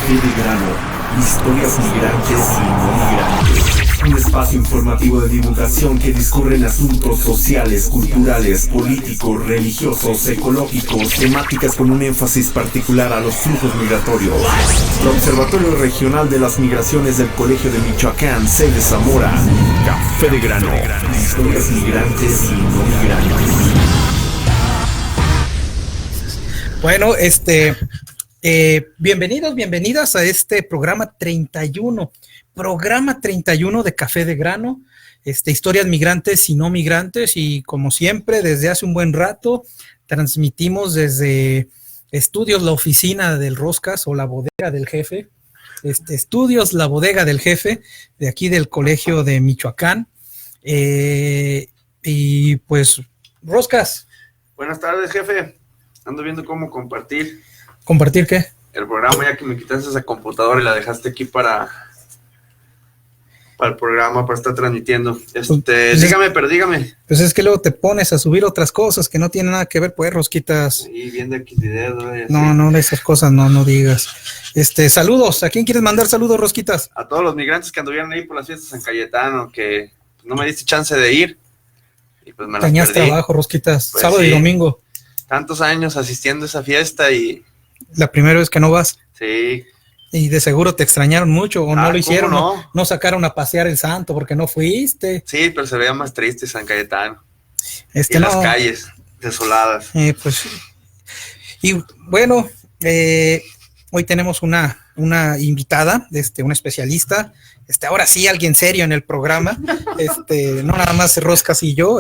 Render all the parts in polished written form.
Café de Grano, historias migrantes y no migrantes. Un espacio informativo de divulgación que discurre en asuntos sociales, culturales, políticos, religiosos, ecológicos, temáticas con un énfasis particular a los flujos migratorios. El Observatorio Regional de las Migraciones del Colegio de Michoacán, sede Zamora. Café de Grano, historias migrantes y no migrantes. Bueno, bienvenidos, bienvenidas a este programa 31 de Café de Grano, historias migrantes y no migrantes, y como siempre, desde hace un buen rato, transmitimos desde Estudios La Oficina del Roscas o la Bodega del Jefe, Estudios La Bodega del Jefe, de aquí del Colegio de Michoacán, y pues, Roscas. Buenas tardes, jefe. Ando viendo cómo compartir. ¿Compartir qué? El programa, ya que me quitaste esa computadora y la dejaste aquí para el programa, para estar transmitiendo. Dígame. Pues es que luego te pones a subir otras cosas que no tienen nada que ver, pues, Rosquitas. Sí, viendo aquí videos. No, esas cosas no digas. Saludos. ¿A quién quieres mandar saludos, Rosquitas? A todos los migrantes que anduvieron ahí por las fiestas de San Cayetano, que no me diste chance de ir. Y pues me las Tenías perdí. Trabajo, Rosquitas, pues sábado sí. Y domingo. Tantos años asistiendo a esa fiesta y... La primera vez que no vas. Sí. Y de seguro te extrañaron mucho, o no lo hicieron, no sacaron a pasear el santo porque no fuiste. Sí, pero se veía más triste San Cayetano. Y no. las calles desoladas. Pues, y bueno, hoy tenemos una invitada, una especialista, ahora sí alguien serio en el programa, no nada más Roscas y yo,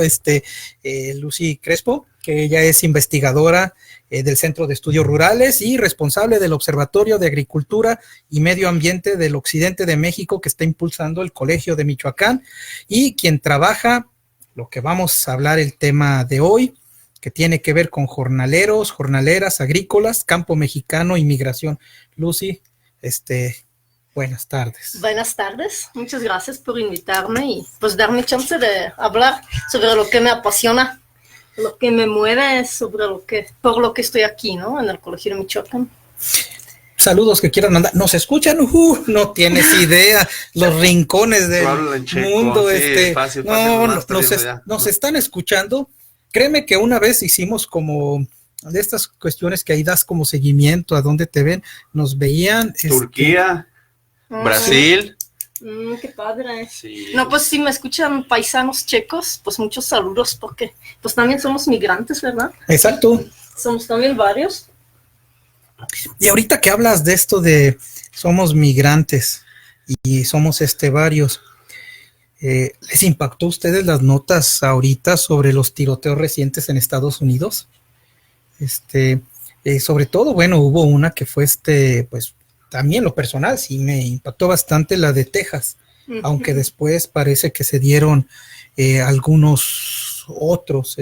Lucy Crespo, que ella es investigadora del Centro de Estudios Rurales y responsable del Observatorio de Agricultura y Medio Ambiente del Occidente de México, que está impulsando el Colegio de Michoacán, y quien trabaja lo que vamos a hablar el tema de hoy, que tiene que ver con jornaleros, jornaleras, agrícolas, campo mexicano y migración. Lucy, buenas tardes. Buenas tardes, muchas gracias por invitarme y pues darme chance de hablar sobre lo que me apasiona, lo que me mueve, por lo que estoy aquí, ¿no? En el Colegio de Michoacán. Saludos que quieras mandar. ¿Nos escuchan? No tienes idea. Los rincones del mundo. Sí, fácil, nos están escuchando. Créeme que una vez hicimos como de estas cuestiones que ahí das como seguimiento a dónde te ven. Nos veían. Turquía, Brasil. Qué padre. Sí. No, pues si me escuchan paisanos checos, pues muchos saludos porque pues también somos migrantes, ¿verdad? Exacto. Somos también varios. Y ahorita que hablas de esto de somos migrantes y somos varios, ¿les impactó a ustedes las notas ahorita sobre los tiroteos recientes en Estados Unidos? Sobre todo, bueno, hubo una que fue pues también lo personal sí me impactó bastante, la de Texas, aunque después parece que se dieron algunos otros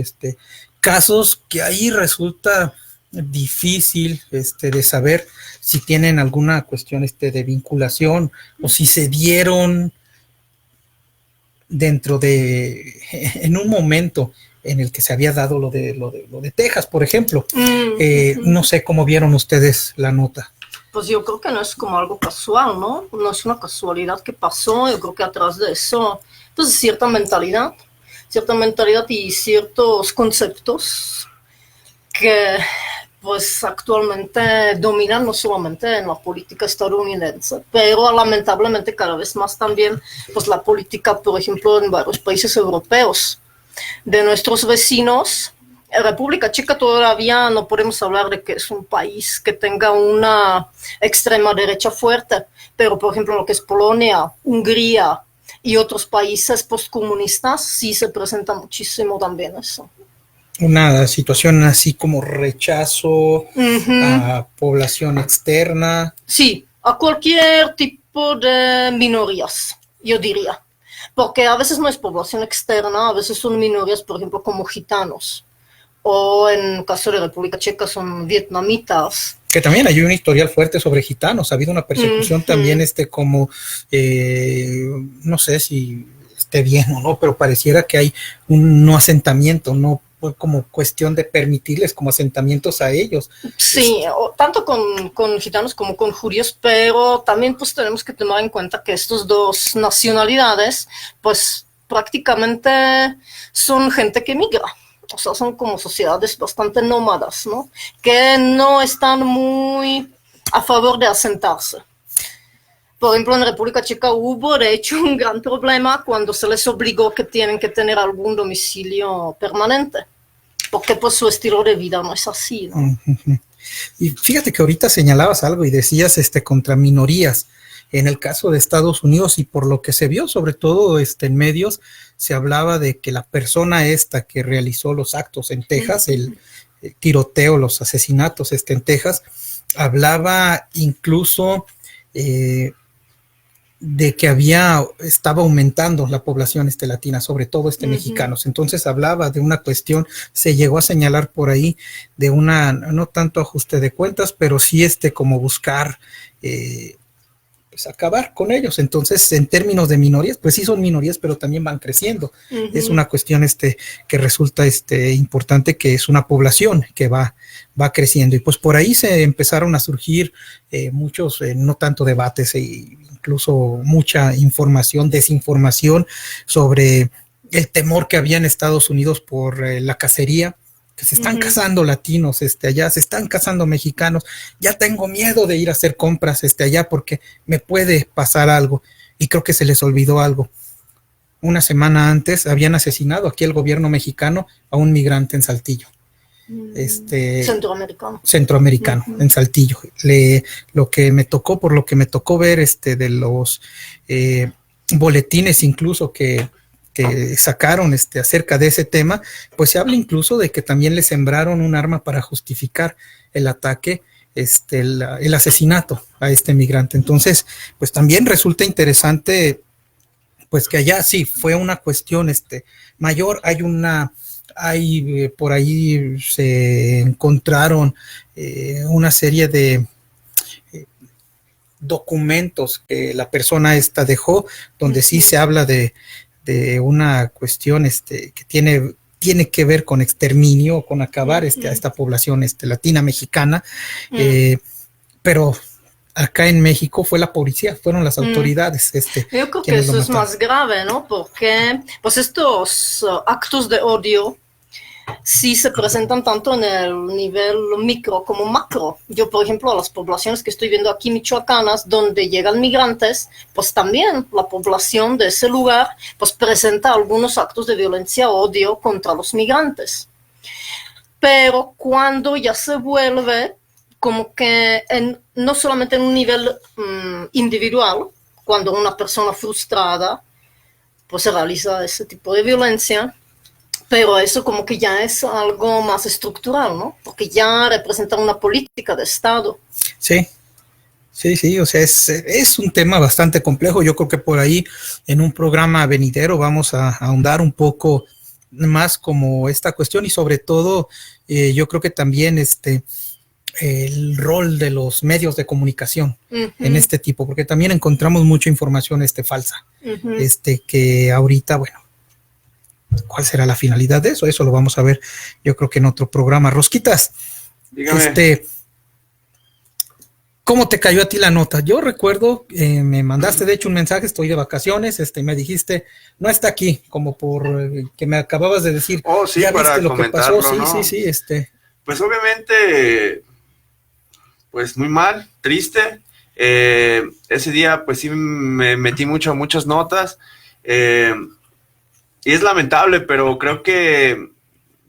casos que ahí resulta difícil de saber si tienen alguna cuestión de vinculación o si se dieron en un momento en el que se había dado lo de Texas, por ejemplo. No sé cómo vieron ustedes la nota. Pues yo creo que no es como algo casual, ¿no? No es una casualidad que pasó. Yo creo que atrás de eso, pues cierta mentalidad y ciertos conceptos que pues actualmente dominan no solamente en la política estadounidense, pero lamentablemente cada vez más también pues la política, por ejemplo, en varios países europeos de nuestros vecinos. República Checa todavía no podemos hablar de que es un país que tenga una extrema derecha fuerte, pero por ejemplo lo que es Polonia, Hungría y otros países postcomunistas sí se presenta muchísimo también eso. Una situación así como rechazo a población externa. Sí, a cualquier tipo de minorías, yo diría, porque a veces no es población externa, a veces son minorías, por ejemplo, como gitanos. O en el caso de República Checa son vietnamitas. Que también hay un historial fuerte sobre gitanos. Ha habido una persecución también, como, no sé si esté bien o no, pero pareciera que hay un no asentamiento, no fue como cuestión de permitirles como asentamientos a ellos. Sí, tanto con gitanos como con judíos, pero también pues tenemos que tomar en cuenta que estas dos nacionalidades pues prácticamente son gente que migra. O sea, son como sociedades bastante nómadas, ¿no? Que no están muy a favor de asentarse. Por ejemplo, en República Checa hubo, de hecho, un gran problema cuando se les obligó que tienen que tener algún domicilio permanente, porque pues su estilo de vida no es así, ¿no? Y fíjate que ahorita señalabas algo y decías contra minorías. En el caso de Estados Unidos y por lo que se vio, sobre todo en medios, se hablaba de que la persona que realizó los actos en Texas, el tiroteo, los asesinatos en Texas, hablaba incluso de que estaba aumentando la población latina, sobre todo mexicanos. Entonces hablaba de una cuestión, se llegó a señalar por ahí de no tanto ajuste de cuentas, pero sí como buscar pues acabar con ellos. Entonces, en términos de minorías, pues sí son minorías, pero también van creciendo. Es una cuestión que resulta importante, que es una población que va creciendo. Y pues por ahí se empezaron a surgir muchos, no tanto debates, incluso mucha información, desinformación sobre el temor que había en Estados Unidos por la cacería, que se están casando latinos allá, se están casando mexicanos, ya tengo miedo de ir a hacer compras allá porque me puede pasar algo. Y creo que se les olvidó algo. Una semana antes habían asesinado aquí el gobierno mexicano a un migrante en Saltillo. Centroamericano, en Saltillo. Por lo que me tocó ver de los boletines incluso que sacaron acerca de ese tema, pues se habla incluso de que también le sembraron un arma para justificar el ataque, el asesinato a migrante. Entonces, pues también resulta interesante, pues que allá sí fue una cuestión mayor. Por ahí se encontraron una serie de documentos que la persona dejó, donde sí se habla de una cuestión que tiene que ver con exterminio, con acabar a esta población latina mexicana, pero acá en México fue la policía, fueron las autoridades. Yo creo que eso es más grave, ¿no? Porque pues estos actos de odio sí se presentan tanto en el nivel micro como macro. Yo, por ejemplo, a las poblaciones que estoy viendo aquí michoacanas, donde llegan migrantes, pues también la población de ese lugar pues presenta algunos actos de violencia o odio contra los migrantes. Pero cuando ya se vuelve como que no solamente en un nivel individual, cuando una persona frustrada pues se realiza ese tipo de violencia, pero eso como que ya es algo más estructural, ¿no? Porque ya representa una política de Estado. Sí, o sea, es un tema bastante complejo. Yo creo que por ahí en un programa venidero vamos a ahondar un poco más como esta cuestión, y sobre todo yo creo que también el rol de los medios de comunicación en este tipo, porque también encontramos mucha información falsa, que ahorita, bueno, ¿cuál será la finalidad de eso? Eso lo vamos a ver, yo creo que en otro programa. Rosquitas, dígame. ¿Cómo te cayó a ti la nota? Yo recuerdo, me mandaste de hecho un mensaje, estoy de vacaciones, me dijiste, no está aquí, como por que me acababas de decir. Oh, sí, ¿ya para viste lo que pasó? ¿no? Sí, Pues obviamente, pues muy mal, triste. Ese día, pues sí me metí muchas notas. Y es lamentable, pero creo que,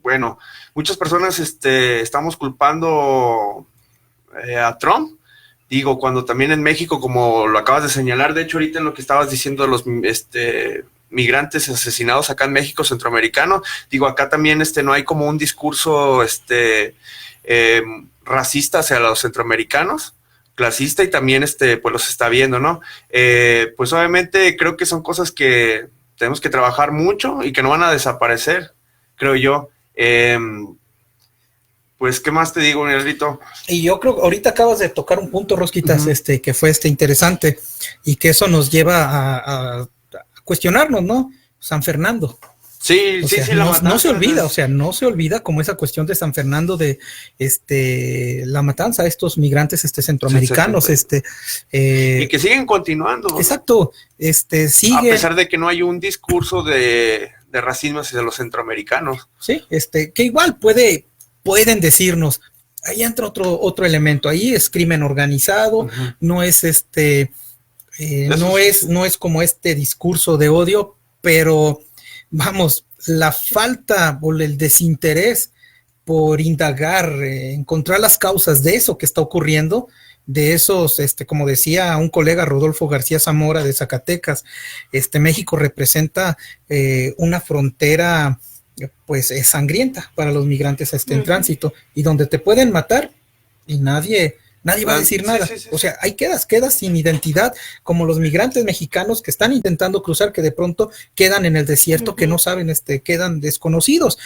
bueno, muchas personas estamos culpando a Trump. Digo, cuando también en México, como lo acabas de señalar, de hecho ahorita en lo que estabas diciendo, los migrantes asesinados acá en México, centroamericano, digo, acá también no hay como un discurso racista hacia los centroamericanos, clasista, y también pues los está viendo, ¿no? Pues obviamente creo que son cosas que tenemos que trabajar mucho y que no van a desaparecer, creo yo. Pues, ¿qué más te digo, Nervito? Y yo creo que ahorita acabas de tocar un punto, Rosquitas, que fue interesante, y que eso nos lleva a cuestionarnos, ¿no? San Fernando. Sí, O sí, sea, sí, la no matanza se olvida, es- o sea, no se olvida como esa cuestión de San Fernando de la matanza a estos migrantes centroamericanos, Sí, y que siguen continuando, exacto, a sigue, pesar de que no hay un discurso de racismo hacia los centroamericanos. sí, que igual pueden decirnos, ahí entra otro elemento, ahí es crimen organizado, Ujú. no es Eso sí. no es como este discurso de odio, pero vamos, la falta o el desinterés por indagar, encontrar las causas de eso que está ocurriendo, de esos, como decía un colega Rodolfo García Zamora de Zacatecas, México representa una frontera pues sangrienta para los migrantes en tránsito y donde te pueden matar y nadie va a decir nada. Sí, sí, O sea, ahí quedas sin identidad, como los migrantes mexicanos que están intentando cruzar, que de pronto quedan en el desierto, que no saben, quedan desconocidos.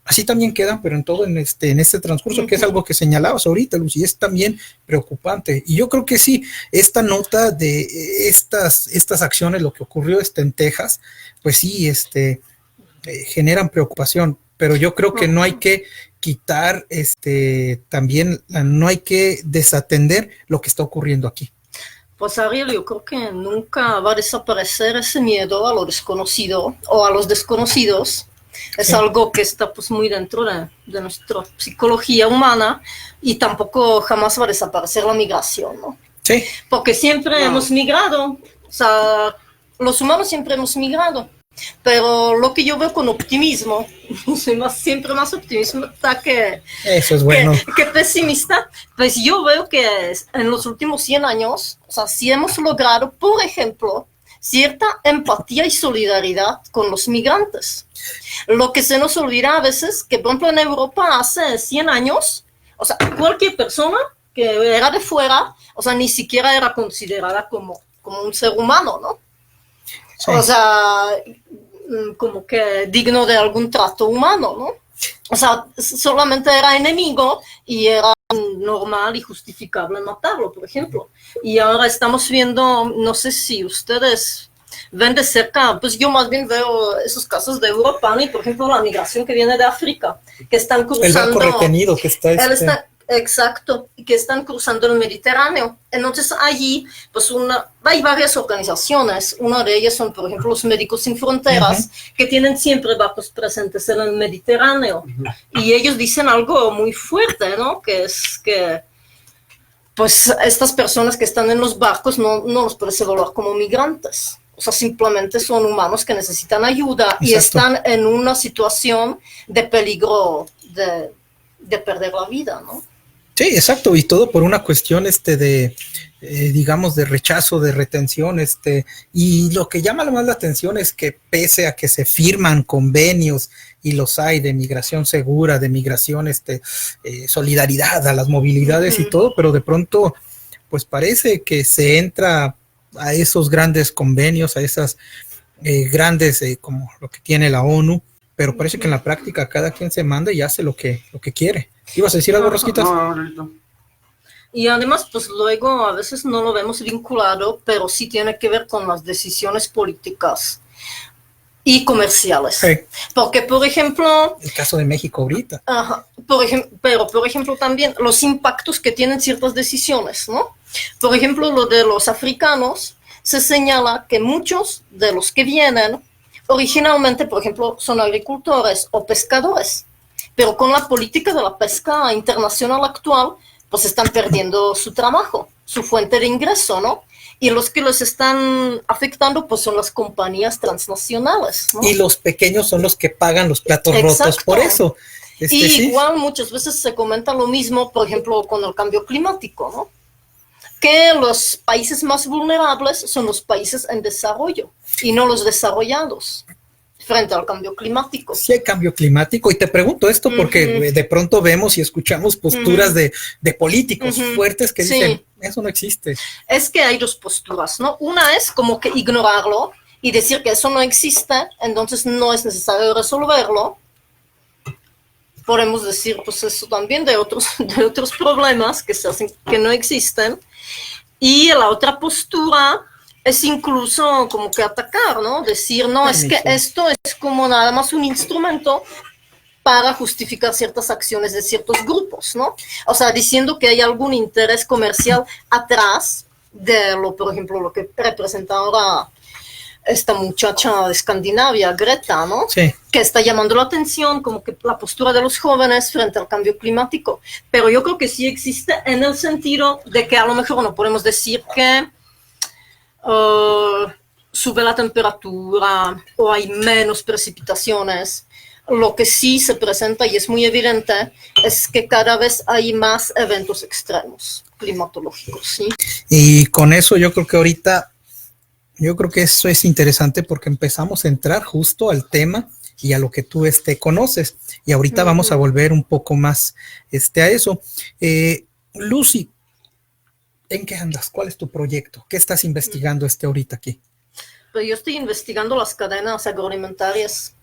Así también quedan, pero en todo en este transcurso, que es algo que señalabas ahorita, Lucy, es también preocupante. Y yo creo que sí, esta nota de estas acciones, lo que ocurrió en Texas, pues sí, generan preocupación, pero yo creo que no hay que quitar también, no hay que desatender lo que está ocurriendo aquí. Pues Ariel, yo creo que nunca va a desaparecer ese miedo a lo desconocido o a los desconocidos. Es algo que está pues muy dentro de nuestra psicología humana y tampoco jamás va a desaparecer la migración, ¿no? Sí. Porque siempre hemos migrado, o sea, los humanos siempre hemos migrado. Pero lo que yo veo con optimismo, soy siempre más optimista eso es bueno. que pesimista, pues yo veo que en los últimos 100 años, o sea, sí hemos logrado, por ejemplo, cierta empatía y solidaridad con los migrantes. Lo que se nos olvida a veces, que por ejemplo en Europa hace 100 años, o sea, cualquier persona que era de fuera, o sea, ni siquiera era considerada como un ser humano, ¿no? Sí. O sea, como que digno de algún trato humano, ¿no? O sea, solamente era enemigo y era normal y justificable matarlo, por ejemplo. Y ahora estamos viendo, no sé si ustedes ven de cerca, pues yo más bien veo esos casos de Europa, y por ejemplo la migración que viene de África, que están cruzando... El barco retenido que está... Exacto, que están cruzando el Mediterráneo. Entonces allí, pues hay varias organizaciones, una de ellas son, por ejemplo, los Médicos Sin Fronteras, que tienen siempre barcos presentes en el Mediterráneo. Y ellos dicen algo muy fuerte, ¿no? Que es que, pues, estas personas que están en los barcos no los puedes evaluar como migrantes. O sea, simplemente son humanos que necesitan ayuda. Exacto. Y están en una situación de peligro de perder la vida, ¿no? Sí, exacto, y todo por una cuestión digamos, de rechazo, de retención, y lo que llama más la atención es que pese a que se firman convenios, y los hay, de migración segura, de migración, solidaridad a las movilidades y todo, pero de pronto, pues parece que se entra a esos grandes convenios, a esas grandes, como lo que tiene la ONU, pero parece que en la práctica cada quien se manda y hace lo que quiere. ¿Ibas a decir algo, Rosquitas? No. Y además, pues luego a veces no lo vemos vinculado, pero sí tiene que ver con las decisiones políticas y comerciales. Sí. Porque, por ejemplo... El caso de México ahorita. Ajá, pero, por ejemplo, también los impactos que tienen ciertas decisiones, ¿no? Por ejemplo, lo de los africanos, se señala que muchos de los que vienen originalmente, por ejemplo, son agricultores o pescadores, pero con la política de la pesca internacional actual, pues están perdiendo su trabajo, su fuente de ingreso, ¿no? Y los que los están afectando, pues son las compañías transnacionales, ¿no? Y los pequeños son los que pagan los platos rotos por eso. Y ¿sí? Igual muchas veces se comenta lo mismo, por ejemplo, con el cambio climático, ¿no? Que los países más vulnerables son los países en desarrollo y no los desarrollados frente al cambio climático. Sí hay cambio climático, y te pregunto esto porque de pronto vemos y escuchamos posturas de políticos fuertes que dicen, eso no existe. Es que hay dos posturas, ¿no? Una es como que ignorarlo y decir que eso no existe, entonces no es necesario resolverlo. Podemos decir, pues eso también de otros problemas que se hacen que no existen. Y la otra postura es incluso como que atacar, ¿no? Decir, no, es que esto es como nada más un instrumento para justificar ciertas acciones de ciertos grupos, ¿no? O sea, diciendo que hay algún interés comercial atrás de por ejemplo, lo que representa ahora esta muchacha de Escandinavia, Greta, ¿no? Sí. Que está llamando la atención, como que la postura de los jóvenes frente al cambio climático. Pero yo creo que sí existe en el sentido de que a lo mejor no podemos decir que sube la temperatura o hay menos precipitaciones. Lo que sí se presenta y es muy evidente es que cada vez hay más eventos extremos climatológicos, ¿sí? Y con eso yo creo que eso es interesante porque empezamos a entrar justo al tema y a lo que tú conoces. Y ahorita vamos a volver un poco más a eso. Lucy, ¿en qué andas? ¿Cuál es tu proyecto? ¿Qué estás investigando ahorita aquí? Pues yo estoy investigando las cadenas agroalimentarias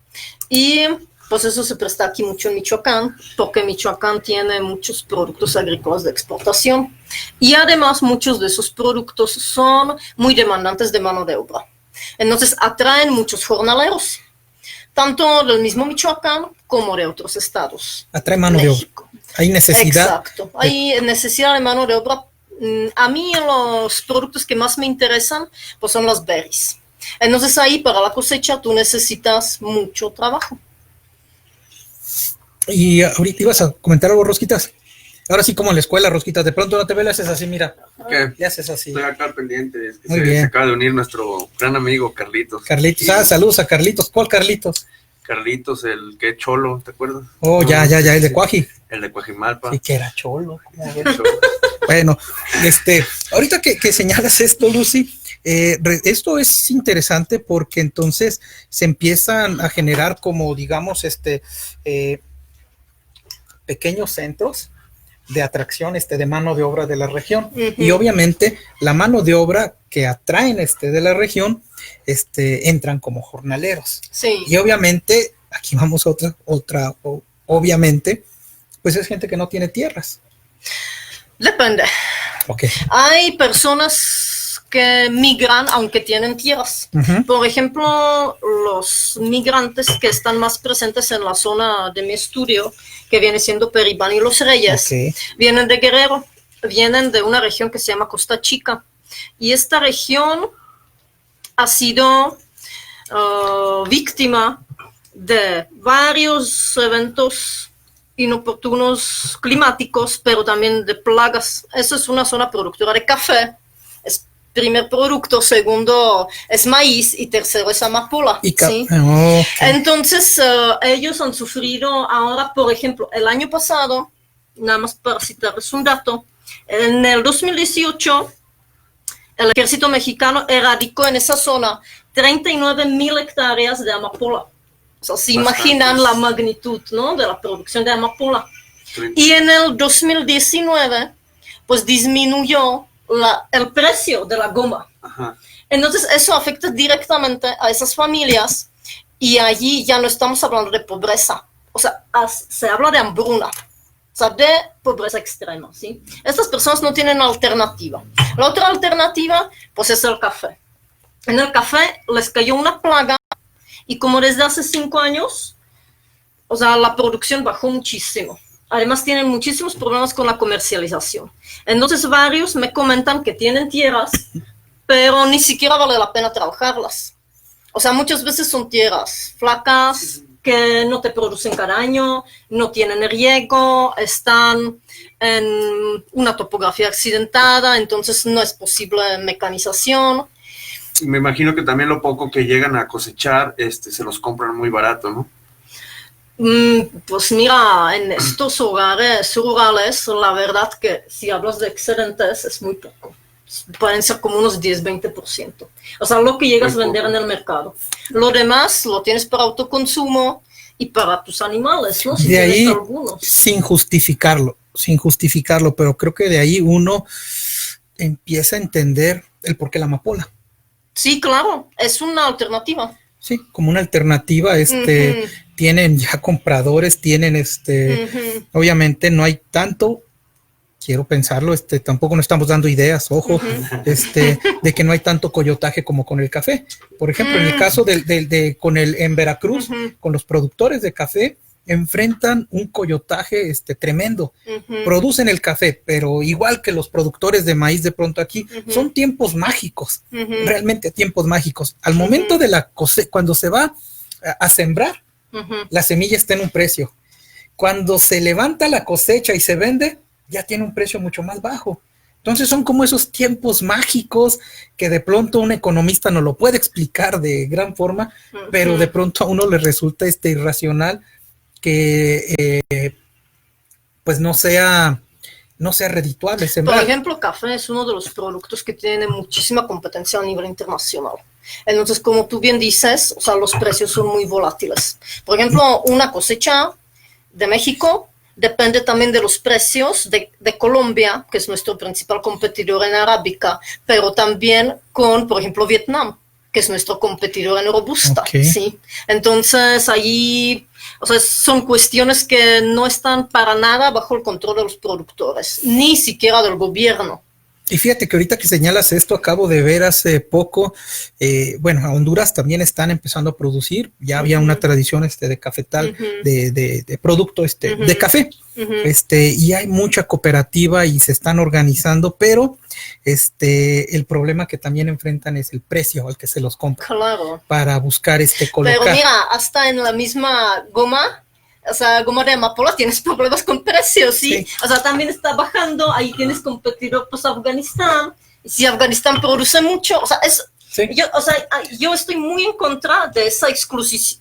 y pues eso se presta aquí mucho en Michoacán, porque Michoacán tiene muchos productos agrícolas de exportación y además muchos de esos productos son muy demandantes de mano de obra. Entonces atraen muchos jornaleros, tanto del mismo Michoacán como de otros estados. Atrae mano de obra. Hay necesidad. Exacto, hay necesidad de mano de obra. A mí los productos que más me interesan pues son las berries. Entonces ahí para la cosecha tú necesitas mucho trabajo. Y ahorita ibas a comentar algo, Rosquitas. Ahora sí, como en la escuela, Rosquitas. De pronto no te ves, le haces así, mira. ¿Qué? Le haces así. Estoy acá al pendiente. Es que Muy bien. Se acaba de unir nuestro gran amigo Carlitos. Carlitos, saludos a Carlitos. ¿Cuál Carlitos? Carlitos, el que es cholo, ¿te acuerdas? Oh, ya, el de Cuaji. El de Coajimalpa. Sí, que era cholo. Bueno, ahorita que señalas esto, Lucy, esto es interesante porque entonces se empiezan a generar como, digamos, pequeños centros de atracción de mano de obra de la región. Y obviamente la mano de obra que atraen de la región entran como jornaleros. Sí. Y obviamente aquí vamos a otra obviamente pues es gente que no tiene tierras. Depende. Okay. Hay personas que migran aunque tienen tierras. Por ejemplo, los migrantes que están más presentes en la zona de mi estudio, que viene siendo Peribán y Los Reyes, vienen de Guerrero, vienen de una región que se llama Costa Chica. Y esta región ha sido víctima de varios eventos inoportunos climáticos, pero también de plagas. Eso es una zona productora de café. Es primer producto, segundo es maíz y tercero es amapola. ¿Sí? Entonces, ellos han sufrido ahora, por ejemplo, el año pasado, nada más para citarles un dato, en el 2018, el ejército mexicano erradicó en esa zona 39,000 hectáreas de amapola. O sea, se imaginan la magnitud, ¿no?, de la producción de amapola. Y en el 2019, pues disminuyó el precio de la goma. Ajá. Entonces, eso afecta directamente a esas familias y allí ya no estamos hablando de pobreza. O sea, se habla de hambruna. O sea, de pobreza extrema, ¿sí? Estas personas no tienen alternativa. La otra alternativa, pues es el café. En el café les cayó una plaga y como desde hace 5 años, o sea, la producción bajó muchísimo. Además, tienen muchísimos problemas con la comercialización. Entonces, varios me comentan que tienen tierras, pero ni siquiera vale la pena trabajarlas. O sea, muchas veces son tierras flacas, que no te producen cada año, no tienen riego, están en una topografía accidentada, entonces no es posible mecanización. Me imagino que también lo poco que llegan a cosechar, se los compran muy barato, ¿no? Pues mira, en estos hogares rurales, la verdad que si hablas de excedentes es muy poco. Pueden ser como unos 10-20%. O sea, lo que llegas a vender en el mercado. Lo demás lo tienes para autoconsumo y para tus animales, ¿no? Si de ahí, algunos. sin justificarlo, pero creo que de ahí uno empieza a entender el por qué la amapola. Sí, claro, es una alternativa. Sí, como una alternativa, tienen ya compradores, tienen obviamente no hay tanto quiero pensarlo, tampoco nos estamos dando ideas, ojo, de que no hay tanto coyotaje como con el café. Por ejemplo, en el caso en Veracruz, con los productores de café, enfrentan un coyotaje tremendo. Producen el café, pero igual que los productores de maíz de pronto aquí, son tiempos mágicos, realmente tiempos mágicos. Al momento de la cosecha, cuando se va a sembrar, la semilla está en un precio. Cuando se levanta la cosecha y se vende, ya tiene un precio mucho más bajo. Entonces son como esos tiempos mágicos que de pronto un economista no lo puede explicar de gran forma, pero de pronto a uno le resulta irracional que pues no sea redituable sembrar. Por ejemplo, café es uno de los productos que tiene muchísima competencia a nivel internacional. Entonces, como tú bien dices, o sea, los precios son muy volátiles. Por ejemplo, una cosecha de México depende también de los precios de Colombia, que es nuestro principal competidor en arábica, pero también con, por ejemplo, Vietnam, que es nuestro competidor en robusta. Okay. ¿Sí? Entonces, ahí, o sea, son cuestiones que no están para nada bajo el control de los productores, ni siquiera del gobierno. Y fíjate que ahorita que señalas esto, acabo de ver hace poco, a Honduras también están empezando a producir, ya había una tradición de cafetal, de producto de café, y hay mucha cooperativa y se están organizando, pero el problema que también enfrentan es el precio al que se los compra. Claro. Para buscar colocar. Pero mira, hasta en la misma goma, o sea, goma de amapola, tienes problemas con precios, ¿sí? O sea, también está bajando, ahí tienes competidor, pues, Afganistán, y si Afganistán produce mucho, o sea, yo estoy muy en contra de esa exclusión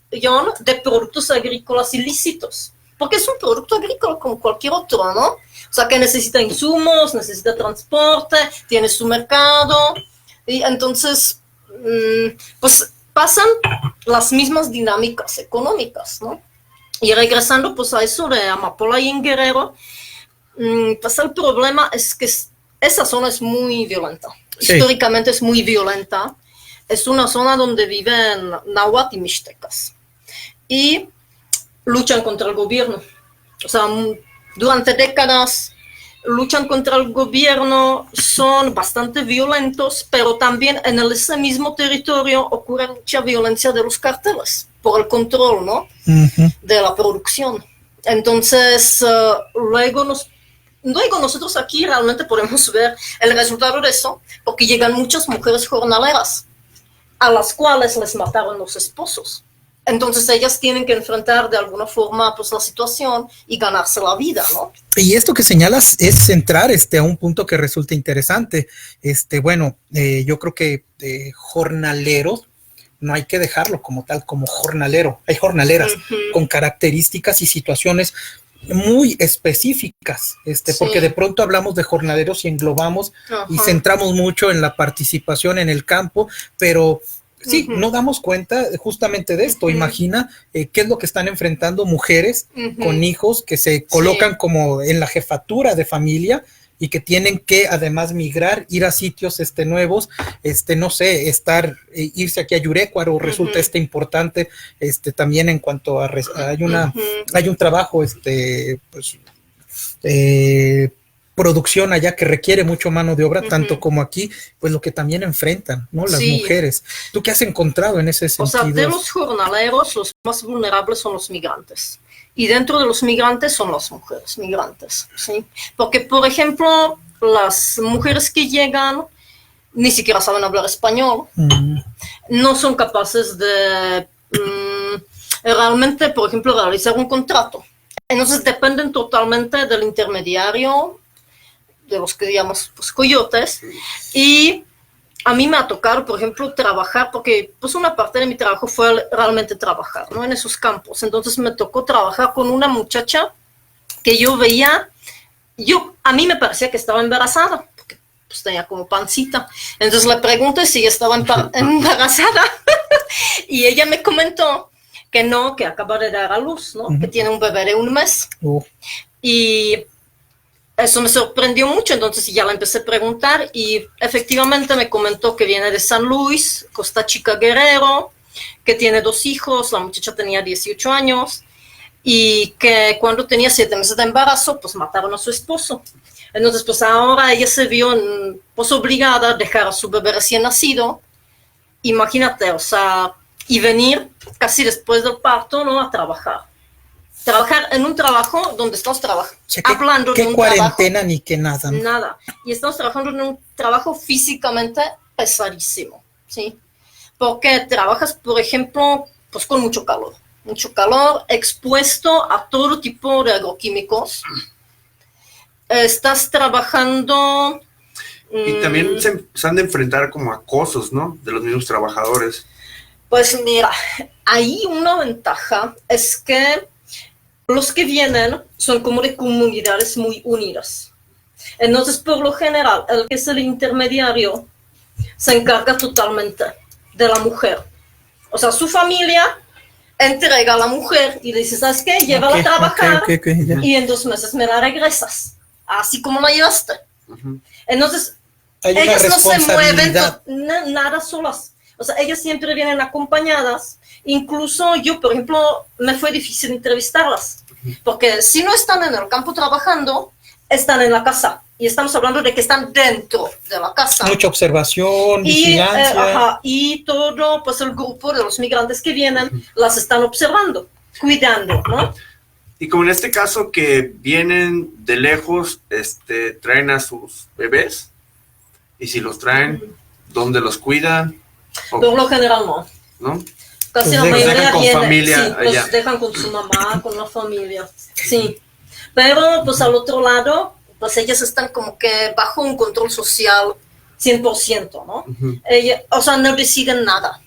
de productos agrícolas ilícitos, porque es un producto agrícola como cualquier otro, ¿no? O sea, que necesita insumos, necesita transporte, tiene su mercado, y entonces, pues, pasan las mismas dinámicas económicas, ¿no? Y regresando pues a eso de amapola y en Guerrero, pues el problema es que esa zona es muy violenta. Sí. Históricamente es muy violenta. Es una zona donde viven náhuatl y mixtecas. Y luchan contra el gobierno. O sea, durante décadas luchan contra el gobierno, son bastante violentos, pero también en ese mismo territorio ocurre mucha violencia de los carteles por el control, ¿no? De la producción. Entonces, luego nosotros aquí realmente podemos ver el resultado de eso, porque llegan muchas mujeres jornaleras a las cuales les mataron los esposos. Entonces ellas tienen que enfrentar de alguna forma pues la situación y ganarse la vida, ¿no? Y esto que señalas es entrar a un punto que resulta interesante. Yo creo que jornaleros no hay que dejarlo como tal, como jornalero. Hay jornaleras con características y situaciones muy específicas, porque de pronto hablamos de jornaleros y englobamos y centramos mucho en la participación en el campo, pero sí, no damos cuenta justamente de esto. Imagina qué es lo que están enfrentando mujeres con hijos que se colocan como en la jefatura de familia y que tienen que además migrar, ir a sitios nuevos, no sé, irse aquí a Yurecuaro, resulta importante, también en cuanto a hay un trabajo, producción allá que requiere mucho mano de obra, tanto como aquí, pues lo que también enfrentan, ¿no? Las mujeres. ¿Tú qué has encontrado en ese sentido? O sea, de los jornaleros, los más vulnerables son los migrantes. Y dentro de los migrantes son las mujeres migrantes, ¿sí? Porque, por ejemplo, las mujeres que llegan ni siquiera saben hablar español, no son capaces de realmente, por ejemplo, realizar un contrato. Entonces dependen totalmente del intermediario, de los que llamamos pues, coyotes, y a mí me ha tocado, por ejemplo, trabajar, porque pues una parte de mi trabajo fue realmente trabajar, ¿no? En esos campos. Entonces me tocó trabajar con una muchacha que yo veía, a mí me parecía que estaba embarazada, porque pues tenía como pancita. Entonces le pregunté si estaba embarazada y ella me comentó que no, que acaba de dar a luz, ¿no? Que tiene un bebé de 1 mes. Y eso me sorprendió mucho, entonces ya la empecé a preguntar y efectivamente me comentó que viene de San Luis, Costa Chica, Guerrero, que tiene 2 hijos, la muchacha tenía 18 años y que cuando tenía 7 meses de embarazo, pues mataron a su esposo. Entonces, pues ahora ella se vio pues obligada a dejar a su bebé recién nacido. Imagínate, o sea, y venir casi después del parto, ¿no? A trabajar. Trabajar en un trabajo donde estamos trabajando, O sea, hablando de ¿qué un cuarentena trabajo, ni qué nada? ¿No? nada. Y estamos trabajando en un trabajo físicamente pesadísimo, ¿sí? Porque trabajas, por ejemplo, pues con mucho calor, expuesto a todo tipo de agroquímicos. Estás trabajando... Y también se han de enfrentar como acosos, ¿no? De los mismos trabajadores. Pues mira, ahí una ventaja es que los que vienen son como de comunidades muy unidas. Entonces, por lo general, el que es el intermediario se encarga totalmente de la mujer. O sea, su familia entrega a la mujer y le dice, ¿sabes qué? Llévala a trabajar y en 2 meses me la regresas. Así como la llevaste. Entonces, ellas no se mueven nada solas. O sea, ellas siempre vienen acompañadas. Incluso yo, por ejemplo, me fue difícil entrevistarlas. Porque si no están en el campo trabajando, están en la casa. Y estamos hablando de que están dentro de la casa. Mucha observación, vigilancia. Y todo, pues el grupo de los migrantes que vienen, las están observando, cuidando, ¿no? Y como en este caso que vienen de lejos, traen a sus bebés. Y si los traen, ¿dónde los cuidan? Por lo general no. Casi la mayoría viene, los dejan con su mamá, con la familia, sí. Pero pues al otro lado, pues ellas están como que bajo un control social 100%, ¿no? O sea, no deciden nada.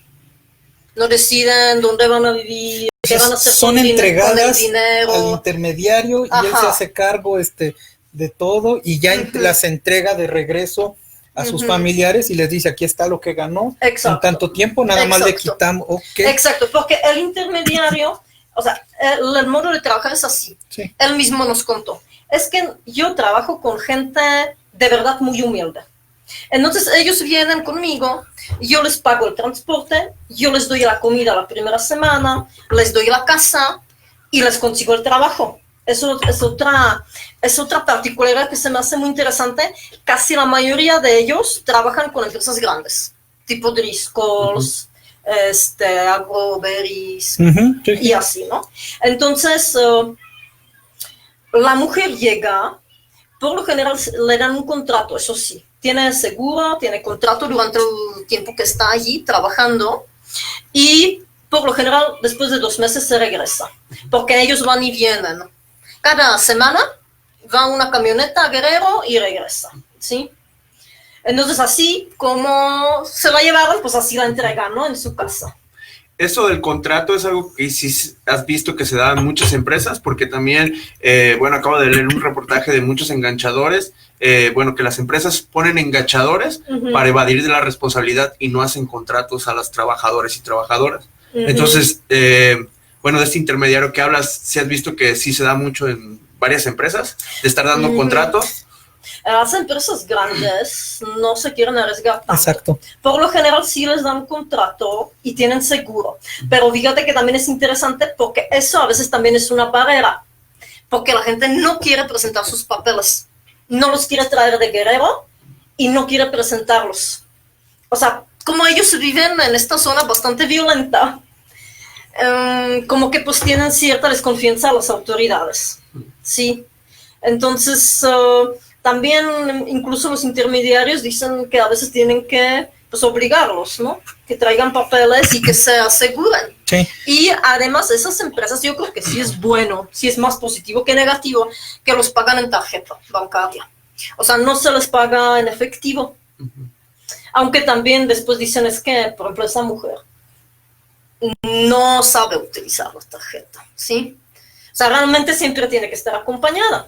No deciden dónde van a vivir, qué van a hacer son con entregadas con el dinero. al intermediario y él se hace cargo de todo y ya las entrega de regreso a sus familiares y les dice, aquí está lo que ganó en tanto tiempo, nada más le quitamos. Exacto, porque el intermediario, o sea, el modo de trabajar es así. Sí. Él mismo nos contó. Es que yo trabajo con gente de verdad muy humilde. Entonces ellos vienen conmigo, yo les pago el transporte, yo les doy la comida la primera semana, les doy la casa y les consigo el trabajo. Eso es otra particularidad que se me hace muy interesante. Casi la mayoría de ellos trabajan con empresas grandes, tipo Driscolls, Agroberries y así, ¿no? Entonces, la mujer llega, por lo general le dan un contrato, eso sí. Tiene seguro, tiene contrato durante el tiempo que está allí trabajando y por lo general después de 2 meses se regresa, porque ellos van y vienen. Cada semana va una camioneta a Guerrero y regresa, ¿sí? Entonces así como se la llevaron, pues así la entregan, ¿no? En su casa. Eso del contrato es algo que sí has visto que se da en muchas empresas, porque también, acabo de leer un reportaje de muchos enganchadores, que las empresas ponen enganchadores para evadir de la responsabilidad y no hacen contratos a los trabajadores y trabajadoras. Entonces, de este intermediario que hablas, ¿sí has visto que sí se da mucho en varias empresas, de estar dando contratos? Las empresas grandes no se quieren arriesgar tanto. Exacto. Por lo general sí les dan contrato y tienen seguro. Pero fíjate que también es interesante porque eso a veces también es una barrera. Porque la gente no quiere presentar sus papeles. No los quiere traer de Guerrero y no quiere presentarlos. O sea, como ellos viven en esta zona bastante violenta, como que pues tienen cierta desconfianza a las autoridades. Sí. Entonces... también incluso los intermediarios dicen que a veces tienen que pues, obligarlos, ¿no? Que traigan papeles y que se aseguren. Sí. Y además esas empresas yo creo que sí es bueno, sí es más positivo que negativo, que los pagan en tarjeta bancaria. O sea, no se les paga en efectivo. Aunque también después dicen es que, por ejemplo, esa mujer no sabe utilizar la tarjeta, ¿sí? O sea, realmente siempre tiene que estar acompañada.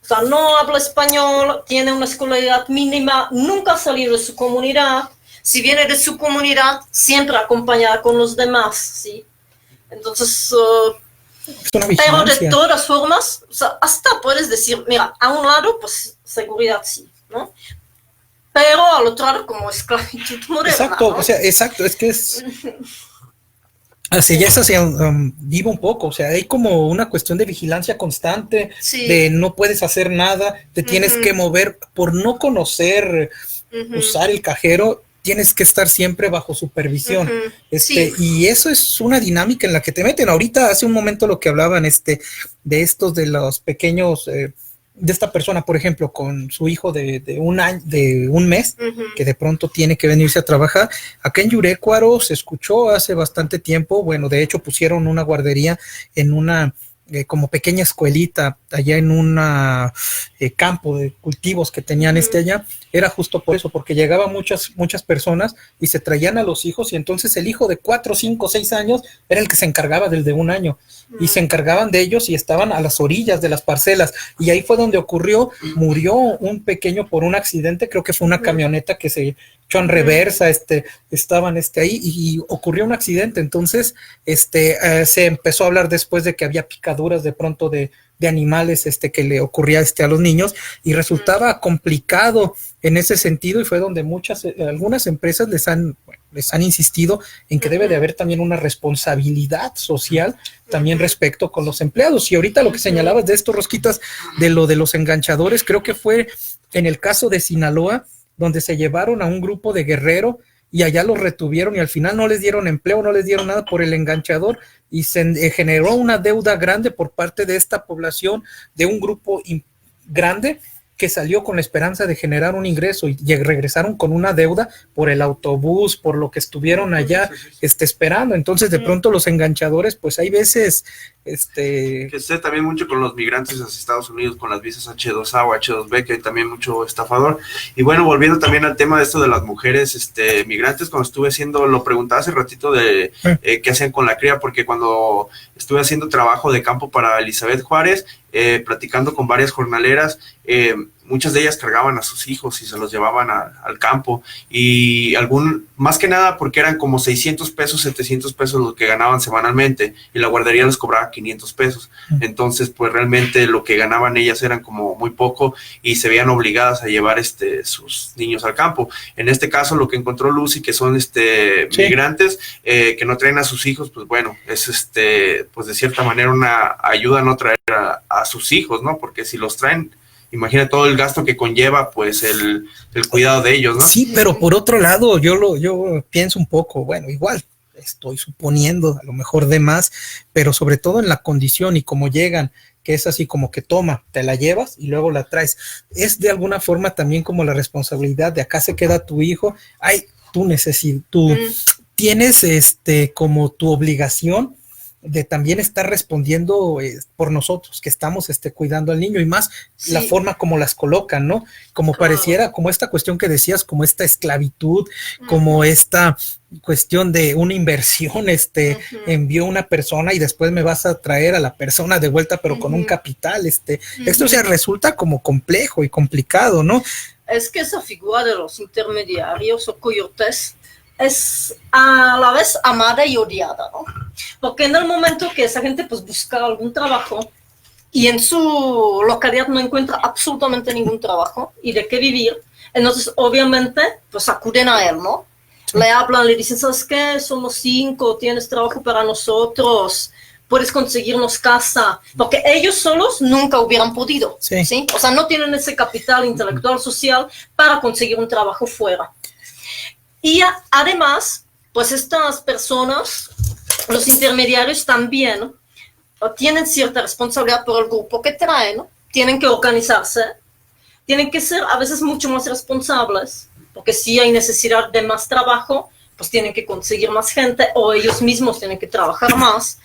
O sea, no habla español, tiene una escolaridad mínima, nunca ha salido de su comunidad. Si viene de su comunidad, siempre acompañada con los demás, ¿sí? Entonces, pero de todas formas, o sea, hasta puedes decir, mira, a un lado, pues, seguridad sí, ¿no? Pero al otro lado, como esclavitud moderna, exacto, ¿no? O sea, exacto, es que es... Hacia allá es hacia vivo un poco, o sea, hay como una cuestión de vigilancia constante, Sí. de no puedes hacer nada, te tienes que mover por no conocer usar el cajero, tienes que estar siempre bajo supervisión. Sí. Y eso es una dinámica en la que te meten. Ahorita, hace un momento lo que hablaban de estos de los pequeños, de esta persona, por ejemplo, con su hijo de un año, de un mes, que de pronto tiene que venirse a trabajar. Acá en Yurecuaro se escuchó hace bastante tiempo, bueno, de hecho pusieron una guardería en una como pequeña escuelita allá en un campo de cultivos que tenían allá. Era justo por eso, porque llegaban muchas personas y se traían a los hijos, y entonces el hijo de 4, 5, 6 años era el que se encargaba del de un año, y se encargaban de ellos y estaban a las orillas de las parcelas, y ahí fue donde murió un pequeño por un accidente, creo que fue una camioneta que se echó en reversa, estaban ahí y ocurrió un accidente. Entonces se empezó a hablar después de que había picaduras de pronto de animales que le ocurría a los niños, y resultaba complicado en ese sentido, y fue donde algunas empresas les han insistido en que debe de haber también una responsabilidad social también respecto con los empleados. Y ahorita lo que señalabas de estos, Rosquitas, de lo de los enganchadores, creo que fue en el caso de Sinaloa, donde se llevaron a un grupo de Guerrero y allá los retuvieron, y al final no les dieron empleo, no les dieron nada por el enganchador, y se generó una deuda grande por parte de esta población, de un grupo grande que salió con la esperanza de generar un ingreso, y regresaron con una deuda por el autobús, por lo que estuvieron allá esperando. Entonces de pronto los enganchadores, pues hay veces que esté también mucho con los migrantes hacia Estados Unidos, con las visas H2A o H2B, que hay también mucho estafador. Y bueno, volviendo también al tema de esto de las mujeres migrantes, cuando estuve haciendo, lo preguntaba hace ratito de qué hacían con la cría, porque cuando estuve haciendo trabajo de campo para Elizabeth Juárez, platicando con varias jornaleras, muchas de ellas cargaban a sus hijos y se los llevaban al campo, y más que nada porque eran como 600 pesos, 700 pesos lo que ganaban semanalmente, y la guardería les cobraba 500 pesos. Entonces, pues realmente lo que ganaban ellas eran como muy poco, y se veían obligadas a llevar sus niños al campo. En este caso, lo que encontró Lucy, que son migrantes que no traen a sus hijos, pues bueno, es pues de cierta manera una ayuda a no traer a sus hijos, ¿no? Porque si los traen, imagina todo el gasto que conlleva, pues, el cuidado de ellos, ¿no? Sí, pero por otro lado, yo pienso un poco, bueno, igual, estoy suponiendo, a lo mejor de más, pero sobre todo en la condición y cómo llegan, que es así como que toma, te la llevas y luego la traes. Es de alguna forma también como la responsabilidad de acá se queda tu hijo, tú tienes como tu obligación de también estar respondiendo por nosotros, que estamos cuidando al niño, y más la forma como las colocan, ¿no? Como pareciera, como esta cuestión que decías, como esta esclavitud, como esta cuestión de una inversión, envió una persona y después me vas a traer a la persona de vuelta, pero con un capital, esto se resulta como complejo y complicado, ¿no? Es que esa figura de los intermediarios o coyotes es a la vez amada y odiada, ¿no? Porque en el momento que esa gente pues busca algún trabajo y en su localidad no encuentra absolutamente ningún trabajo y de qué vivir, entonces obviamente pues acuden a él, ¿no? Le hablan, le dicen, ¿sabes qué? Somos 5, tienes trabajo para nosotros, puedes conseguirnos casa, porque ellos solos nunca hubieran podido, ¿sí? O sea, no tienen ese capital intelectual, social para conseguir un trabajo fuera. Y además, pues estas personas, los intermediarios también tienen cierta responsabilidad por el grupo que traen, ¿no? Tienen que organizarse, tienen que ser a veces mucho más responsables, porque si hay necesidad de más trabajo, pues tienen que conseguir más gente o ellos mismos tienen que trabajar más.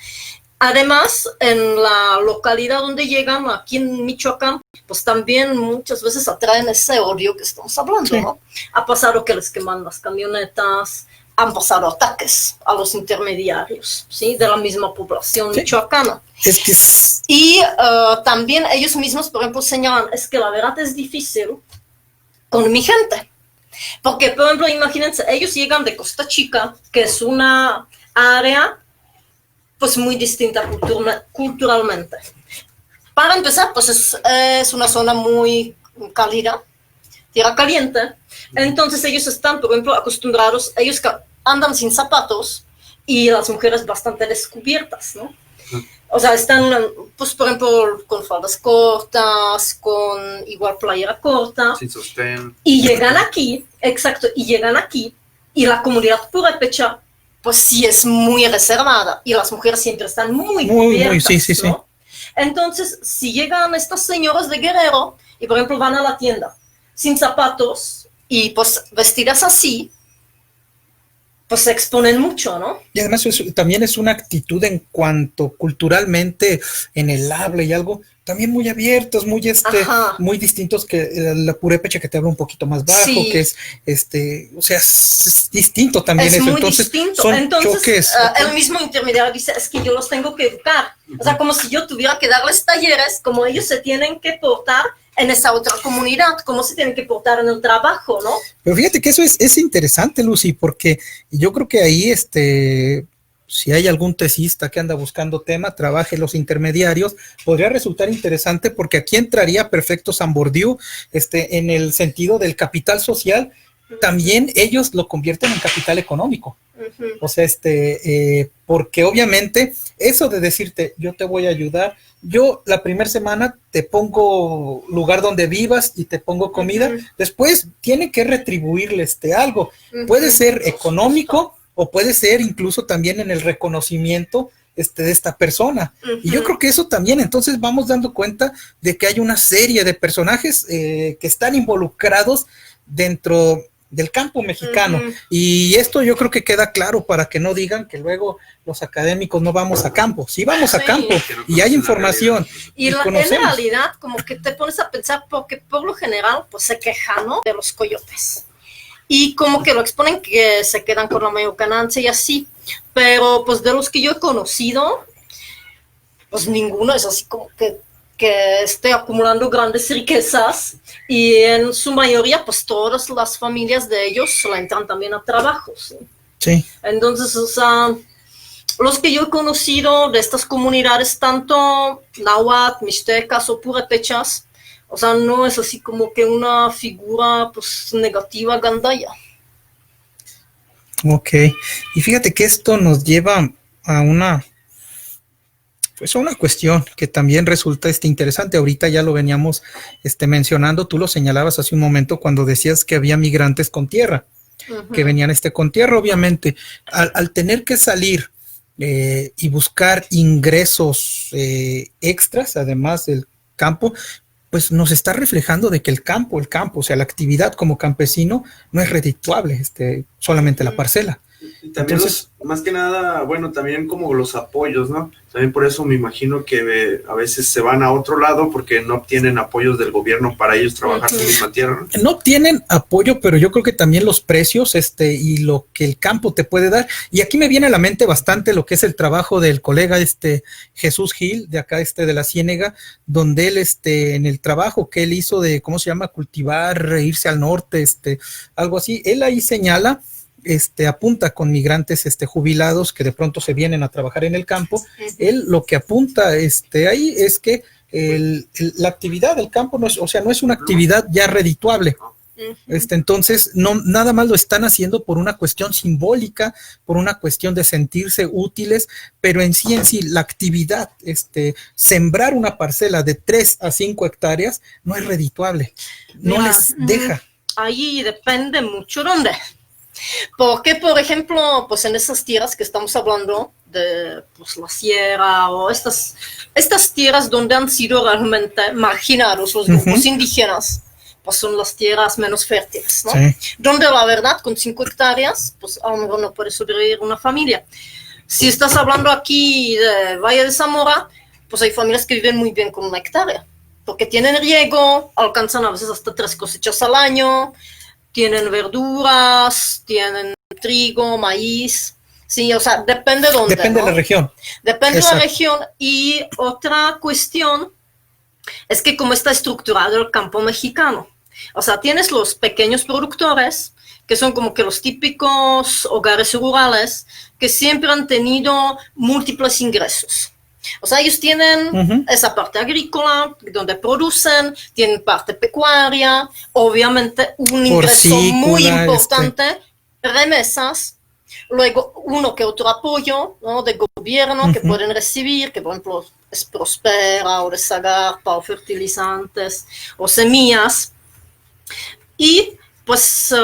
Además, en la localidad donde llegan, aquí en Michoacán, pues también muchas veces atraen ese odio que estamos hablando, ¿no? Ha pasado que les queman las camionetas, han pasado ataques a los intermediarios, ¿sí? De la misma población michoacana. Y también ellos mismos, por ejemplo, señalan, es que la verdad es difícil con mi gente. Porque, por ejemplo, imagínense, ellos llegan de Costa Chica, que es una área pues muy distinta culturalmente. Para empezar, pues es una zona muy cálida, tierra caliente. Entonces ellos están, por ejemplo, acostumbrados, ellos andan sin zapatos y las mujeres bastante descubiertas, ¿no? O sea, están, pues, por ejemplo, con faldas cortas, con igual playera corta. Sin sostén. Y llegan aquí, exacto, y la comunidad purépecha, pues sí es muy reservada, y las mujeres siempre están muy cubiertas, sí. ¿no? Entonces, si llegan estas señoras de Guerrero, y por ejemplo van a la tienda sin zapatos, y pues vestidas así, pues se exponen mucho, ¿no? Y además también es una actitud en cuanto culturalmente en el habla y algo, también muy abiertos, muy distintos que la purépecha que te habla un poquito más bajo, sí. Que es, o sea, es distinto también es eso. Muy Entonces, distinto. Son Entonces, choques. El mismo intermediario dice, es que yo los tengo que educar. O sea, como si yo tuviera que darles talleres, como ellos se tienen que portar en esa otra comunidad, cómo se tienen que portar en el trabajo, ¿no? Pero fíjate que eso es interesante, Lucy, porque yo creo que ahí, si hay algún tesista que anda buscando tema, trabaje los intermediarios, podría resultar interesante porque aquí entraría perfecto San Bourdieu, en el sentido del capital social, también ellos lo convierten en capital económico. O sea, porque obviamente eso de decirte, yo te voy a ayudar, yo la primera semana te pongo lugar donde vivas y te pongo comida, después tiene que retribuirle algo, puede ser económico o puede ser incluso también en el reconocimiento de esta persona. Y yo creo que eso también, entonces vamos dando cuenta de que hay una serie de personajes que están involucrados dentro del campo mexicano, y esto yo creo que queda claro para que no digan que luego los académicos no vamos a campo. Sí vamos a campo, y hay información. Y en realidad, como que te pones a pensar, porque por lo general, pues se quejan, ¿no?, de los coyotes. Y como que lo exponen que se quedan con la mayor ganancia y así. Pero pues de los que yo he conocido, pues ninguno es así como que esté acumulando grandes riquezas, y en su mayoría pues todas las familias de ellos le entran también a trabajos. Sí. Entonces, o sea, los que yo he conocido de estas comunidades, tanto náhuatl, mixtecas o purépechas, o sea, no es así como que una figura pues negativa gandaya. Ok, y fíjate que esto nos lleva a una cuestión que también resulta interesante. Ahorita ya lo veníamos mencionando, tú lo señalabas hace un momento cuando decías que había migrantes con tierra, que venían con tierra, obviamente, al tener que salir y buscar ingresos extras, además del campo, pues nos está reflejando de que el campo, o sea, la actividad como campesino no es redituable, solamente la parcela. Y también entonces, más que nada, bueno, también como los apoyos, ¿no? También por eso me imagino que a veces se van a otro lado porque no obtienen apoyos del gobierno para ellos trabajar su misma tierra, ¿no? No obtienen apoyo, pero yo creo que también los precios y lo que el campo te puede dar. Y aquí me viene a la mente bastante lo que es el trabajo del colega Jesús Gil, de acá de la Ciénega, donde él en el trabajo que él hizo de, ¿cómo se llama? Cultivar, irse al norte, algo así. Él ahí señala, apunta con migrantes jubilados que de pronto se vienen a trabajar en el campo. Él lo que apunta ahí es que la actividad del campo no es una actividad ya redituable. Entonces no nada más lo están haciendo por una cuestión simbólica, por una cuestión de sentirse útiles, pero en sí la actividad, sembrar una parcela de 3 a 5 hectáreas no es redituable, no les deja. Ahí depende mucho dónde. Porque, por ejemplo, pues en esas tierras que estamos hablando de pues, la sierra o estas tierras donde han sido realmente marginados los grupos indígenas, pues son las tierras menos fértiles, ¿no? Sí. Donde la verdad, con 5 hectáreas, pues a lo mejor no puede sobrevivir una familia. Si estás hablando aquí de Valle de Zamora, pues hay familias que viven muy bien con 1 hectárea, porque tienen riego, alcanzan a veces hasta 3 cosechas al año, tienen verduras, tienen trigo, maíz, sí, o sea, depende de dónde. Depende de la región. Depende de la región. Y otra cuestión es que cómo está estructurado el campo mexicano. O sea, tienes los pequeños productores, que son como que los típicos hogares rurales, que siempre han tenido múltiples ingresos. O sea, ellos tienen esa parte agrícola, donde producen, tienen parte pecuaria, obviamente un ingreso muy importante, remesas, luego uno que otro apoyo, ¿no?, de gobierno que pueden recibir, que por ejemplo es Prospera o de Zagarpa o fertilizantes o semillas, y pues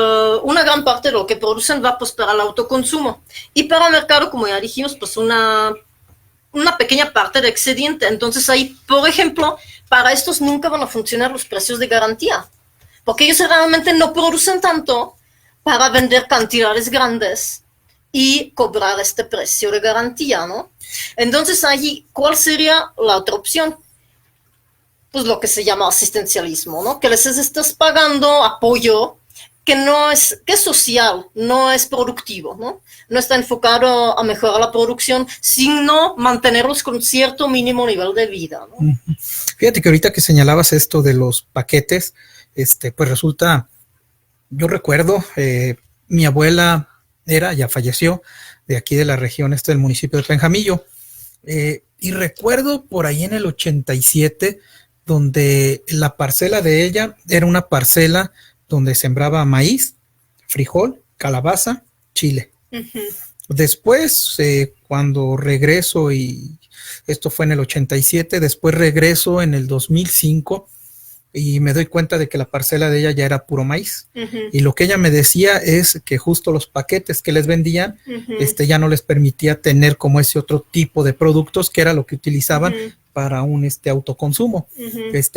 una gran parte de lo que producen va pues para el autoconsumo, y para el mercado, como ya dijimos, pues una pequeña parte de excedente. Entonces ahí, por ejemplo, para estos nunca van a funcionar los precios de garantía, porque ellos realmente no producen tanto para vender cantidades grandes y cobrar este precio de garantía, ¿no? Entonces allí, ¿cuál sería la otra opción? Pues lo que se llama asistencialismo, ¿no? Que les estás pagando apoyo que es social, no es productivo, ¿no? No está enfocado a mejorar la producción, sino mantenerlos con cierto mínimo nivel de vida, ¿no? Fíjate que ahorita que señalabas esto de los paquetes, pues resulta, yo recuerdo, mi abuela ya falleció, de aquí de la región del municipio de Penjamillo, y recuerdo por ahí en el 87, donde la parcela de ella era una parcela donde sembraba maíz, frijol, calabaza, chile. Después, cuando regreso, y esto fue en el 87, después regreso en el 2005 y me doy cuenta de que la parcela de ella ya era puro maíz. Y lo que ella me decía es que justo los paquetes que les vendían, ya no les permitía tener como ese otro tipo de productos que era lo que utilizaban para un autoconsumo,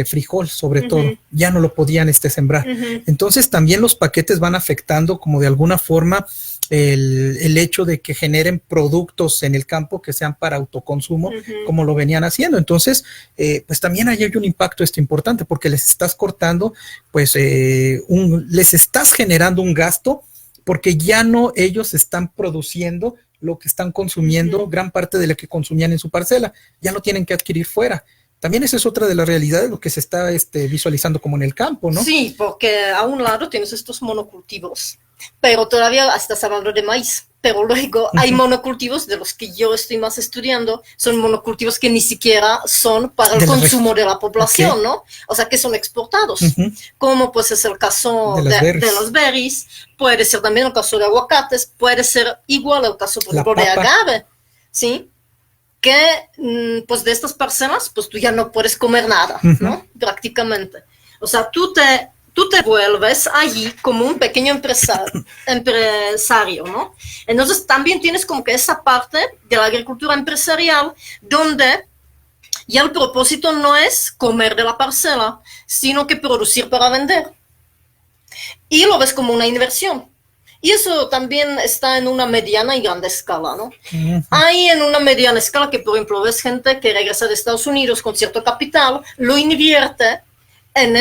frijol sobre todo, ya no lo podían sembrar. Entonces también los paquetes van afectando como de alguna forma el hecho de que generen productos en el campo que sean para autoconsumo, como lo venían haciendo. Entonces, pues también ahí hay un impacto importante, porque les estás cortando, pues les estás generando un gasto, porque ya no ellos están produciendo lo que están consumiendo, gran parte de lo que consumían en su parcela, ya lo tienen que adquirir fuera. También esa es otra de las realidades, lo que se está visualizando como en el campo, ¿no? Sí, porque a un lado tienes estos monocultivos, pero todavía estás hablando de maíz, pero luego hay monocultivos de los que yo estoy más estudiando, son monocultivos que ni siquiera son para el consumo de la población, ¿no? O sea, que son exportados, como pues es el caso de los berries, puede ser también el caso de aguacates, puede ser igual el caso, por ejemplo, de agave, ¿sí? Que pues de estas parcelas, pues tú ya no puedes comer nada, ¿no? Prácticamente. O sea, tú te vuelves allí como un pequeño empresario, ¿no? Entonces también tienes como que esa parte de la agricultura empresarial donde ya el propósito no es comer de la parcela, sino que producir para vender. Y lo ves como una inversión. Y eso también está en una mediana y grande escala, ¿no? Hay en una mediana escala que, por ejemplo, ves gente que regresa de Estados Unidos con cierto capital, lo invierte en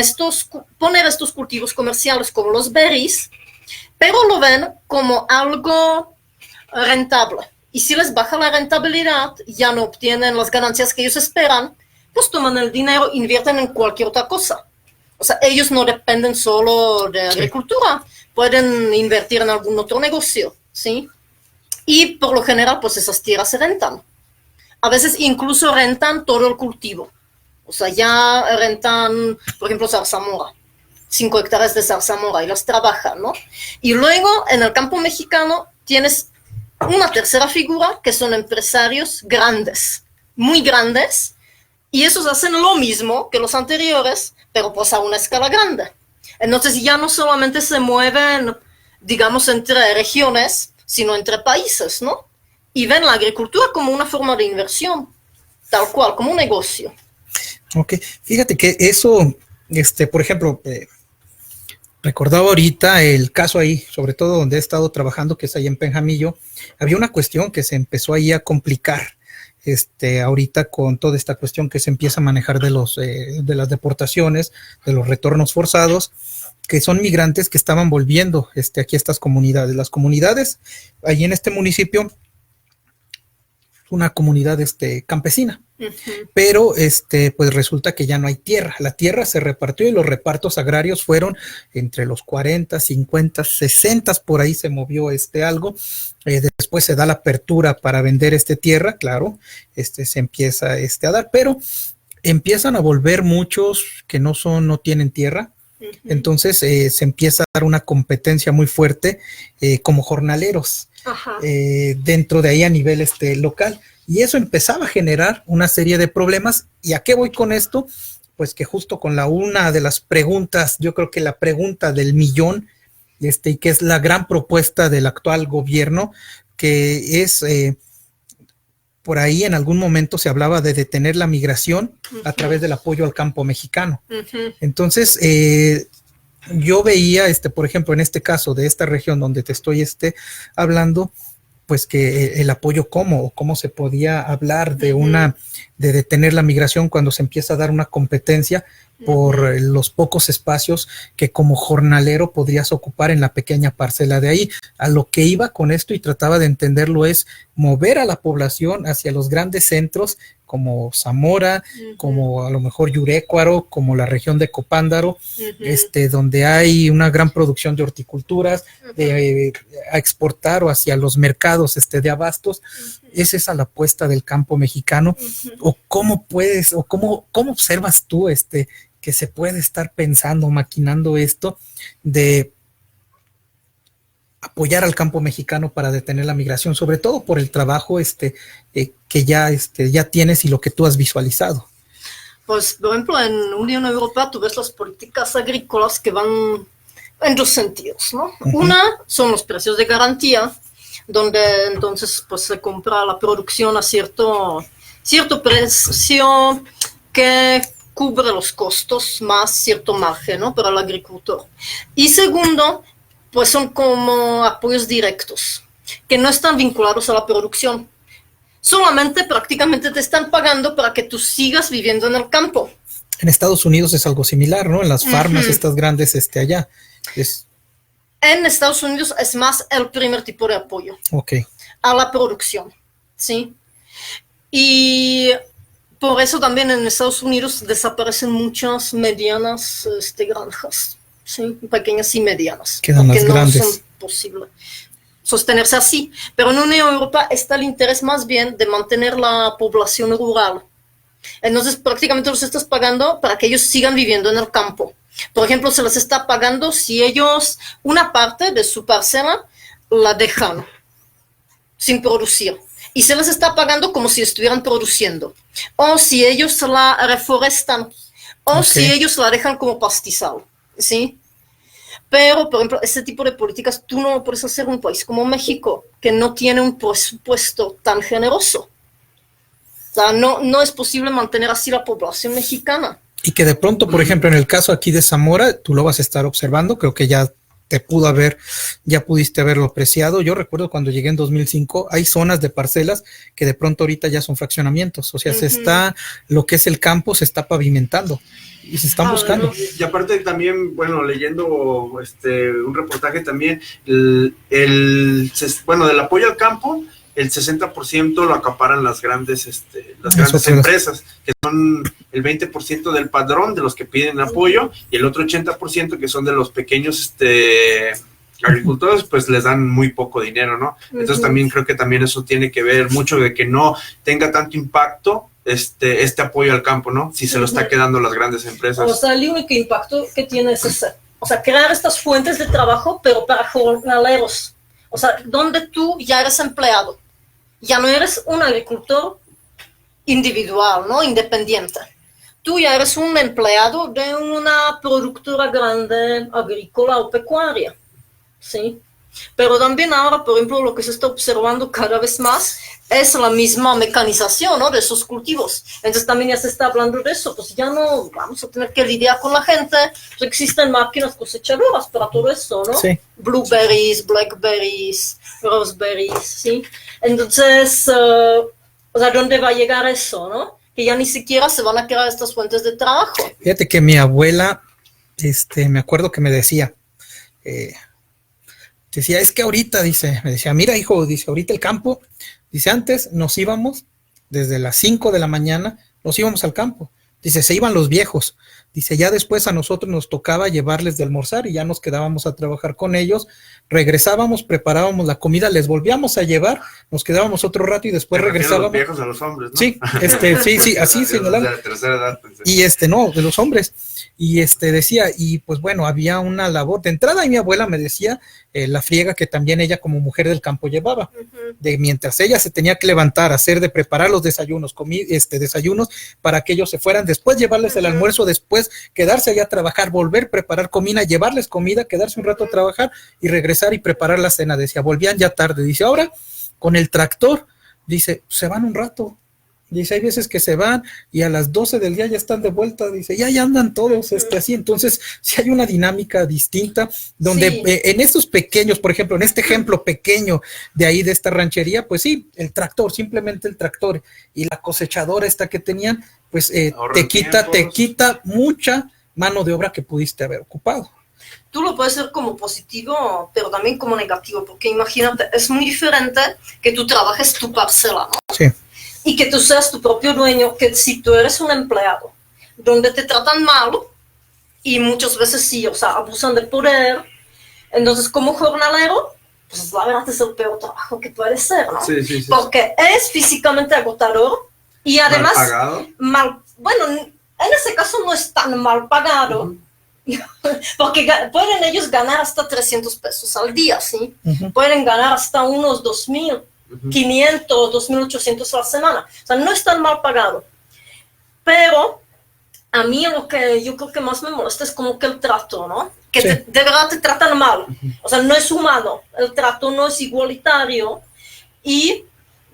poner estos cultivos comerciales como los berries, pero lo ven como algo rentable. Y si les baja la rentabilidad, ya no obtienen las ganancias que ellos esperan, pues toman el dinero, invierten en cualquier otra cosa. O sea, ellos no dependen solo de agricultura, pueden invertir en algún otro negocio, ¿sí? Y por lo general, pues esas tierras se rentan. A veces incluso rentan todo el cultivo. O sea, ya rentan, por ejemplo, zarzamora, 5 hectáreas de zarzamora y las trabajan, ¿no? Y luego, en el campo mexicano, tienes una tercera figura, que son empresarios grandes, muy grandes, y esos hacen lo mismo que los anteriores, pero pues a una escala grande. Entonces ya no solamente se mueven, digamos, entre regiones, sino entre países, ¿no? Y ven la agricultura como una forma de inversión, tal cual, como un negocio. Ok, fíjate que eso, por ejemplo, recordaba ahorita el caso ahí, sobre todo donde he estado trabajando, que es ahí en Penjamillo, había una cuestión que se empezó ahí a complicar, ahorita con toda esta cuestión que se empieza a manejar de las deportaciones, de los retornos forzados, que son migrantes que estaban volviendo aquí a estas comunidades. Las comunidades, ahí en este municipio, una comunidad campesina, pero pues resulta que ya no hay tierra. La tierra se repartió y los repartos agrarios fueron entre los 40, 50, 60, por ahí se movió algo. Después se da la apertura para vender tierra, claro, se empieza a dar, pero empiezan a volver muchos que no tienen tierra, Entonces se empieza a dar una competencia muy fuerte como jornaleros dentro de ahí a nivel local. Y eso empezaba a generar una serie de problemas. ¿Y a qué voy con esto? Pues que justo con una de las preguntas, yo creo que la pregunta del millón, y que es la gran propuesta del actual gobierno, que es, por ahí en algún momento se hablaba de detener la migración a través del apoyo al campo mexicano. Entonces, yo veía, por ejemplo, en este caso de esta región donde te estoy hablando, pues que el apoyo cómo se podía hablar de de detener la migración cuando se empieza a dar una competencia por los pocos espacios que como jornalero podrías ocupar en la pequeña parcela de ahí. A lo que iba con esto y trataba de entenderlo es mover a la población hacia los grandes centros como Zamora, como a lo mejor Yurécuaro, como la región de Copándaro, donde hay una gran producción de horticulturas, a exportar o hacia los mercados de abastos. ¿Es esa la apuesta del campo mexicano? ¿O cómo puedes, o cómo observas tú que se puede estar pensando, maquinando esto de apoyar al campo mexicano para detener la migración, sobre todo por el trabajo que ya tienes y lo que tú has visualizado? Pues, por ejemplo, en Unión Europea tú ves las políticas agrícolas que van en dos sentidos, ¿no? Una son los precios de garantía, donde entonces pues se compra la producción a cierto precio que cubre los costos más cierto margen, ¿no? Para el agricultor. Y segundo, pues son como apoyos directos, que no están vinculados a la producción. Solamente prácticamente te están pagando para que tú sigas viviendo en el campo. En Estados Unidos es algo similar, ¿no? En las farmas estas grandes allá. En Estados Unidos es más el primer tipo de apoyo a la producción, ¿sí? Y por eso también en Estados Unidos desaparecen muchas medianas granjas, ¿sí? Pequeñas y medianas. Quedan las grandes. No son posible sostenerse así. Pero en Unión Europea está el interés más bien de mantener la población rural. Entonces prácticamente los estás pagando para que ellos sigan viviendo en el campo. Por ejemplo, se les está pagando si ellos una parte de su parcela la dejan sin producir. Y se les está pagando como si estuvieran produciendo. O si ellos la reforestan. O si ellos la dejan como pastizal. ¿Sí? Pero, por ejemplo, este tipo de políticas tú no lo puedes hacer en un país como México, que no tiene un presupuesto tan generoso. O sea, no es posible mantener así la población mexicana. Y que de pronto, por ejemplo, en el caso aquí de Zamora, tú lo vas a estar observando, creo que ya pudiste haberlo apreciado. Yo recuerdo cuando llegué en 2005, hay zonas de parcelas que de pronto ahorita ya son fraccionamientos, o sea, lo que es el campo se está pavimentando y se están buscando. Y aparte también, bueno, leyendo un reportaje también, del apoyo al campo, el 60% lo acaparan las grandes empresas, que son el 20% del padrón de los que piden apoyo, y el otro 80% que son de los pequeños agricultores, pues les dan muy poco dinero, ¿no? Entonces también creo que también eso tiene que ver mucho de que no tenga tanto impacto este apoyo al campo, ¿no? Si se lo está quedando las grandes empresas. O sea, el único impacto que tiene es ese. O sea, crear estas fuentes de trabajo, pero para jornaleros. O sea, donde tú ya eres empleado. Ya no eres un agricultor individual, ¿no? Independiente. Tú ya eres un empleado de una productora grande agrícola o pecuaria, ¿sí? Pero también ahora, por ejemplo, lo que se está observando cada vez más es la misma mecanización, ¿no? De esos cultivos. Entonces también ya se está hablando de eso, pues ya no vamos a tener que lidiar con la gente, pues existen máquinas cosechadoras para todo eso, ¿no? Sí. Blueberries, blackberries, raspberries, ¿sí? Entonces, o sea, ¿dónde va a llegar eso, no? Que ya ni siquiera se van a crear estas fuentes de trabajo. Fíjate que mi abuela, me acuerdo que me decía, es que ahorita, me decía, mira hijo, dice, ahorita el campo, dice, antes nos íbamos desde las 5 de la mañana, nos íbamos al campo, dice, se iban los viejos, Dice, ya después a nosotros nos tocaba llevarles de almorzar y ya nos quedábamos a trabajar con ellos, regresábamos, preparábamos la comida, les volvíamos a llevar, nos quedábamos otro rato y después regresábamos. A los viejos, a los hombres, ¿no? Sí, sí, así señalaba. De tercera edad. Y no, de los hombres. Y decía, y pues bueno, había una labor. De entrada, y mi abuela me decía la friega que también ella como mujer del campo llevaba. De mientras ella se tenía que levantar, de preparar los desayunos, desayunos para que ellos se fueran, después llevarles el almuerzo, después quedarse allá a trabajar, volver, preparar comida, llevarles comida, quedarse un rato a trabajar y regresar y preparar la cena. Decía, volvían ya tarde. Dice, ahora con el tractor, dice, se van un rato. Dice, hay veces que se van y a las 12 del día ya están de vuelta, dice, ya andan todos así. Entonces, sí hay una dinámica distinta donde en estos pequeños, por ejemplo, en este ejemplo pequeño de ahí de esta ranchería, pues sí, el tractor, simplemente el tractor y la cosechadora esta que tenían, pues te quita mucha mano de obra que pudiste haber ocupado. Tú lo puedes ver como positivo, pero también como negativo, porque imagínate, es muy diferente que tú trabajes tu parcela, ¿no? Sí. Y que tú seas tu propio dueño, que si tú eres un empleado, donde te tratan mal, y muchas veces sí, o sea, abusan de poder, entonces como jornalero, pues la verdad es el peor trabajo que puede ser, ¿no? Sí. Porque es físicamente agotador, y además, mal pagado. Bueno, en ese caso no es tan mal pagado, porque pueden ellos ganar hasta 300 pesos al día, ¿sí? Pueden ganar hasta unos 2,000. 500, 2,800 a la semana, o sea, no es tan mal pagado, pero a mí lo que yo creo que más me molesta es como que el trato, ¿no? Que sí. De verdad te tratan mal, o sea, no es humano, el trato no es igualitario, y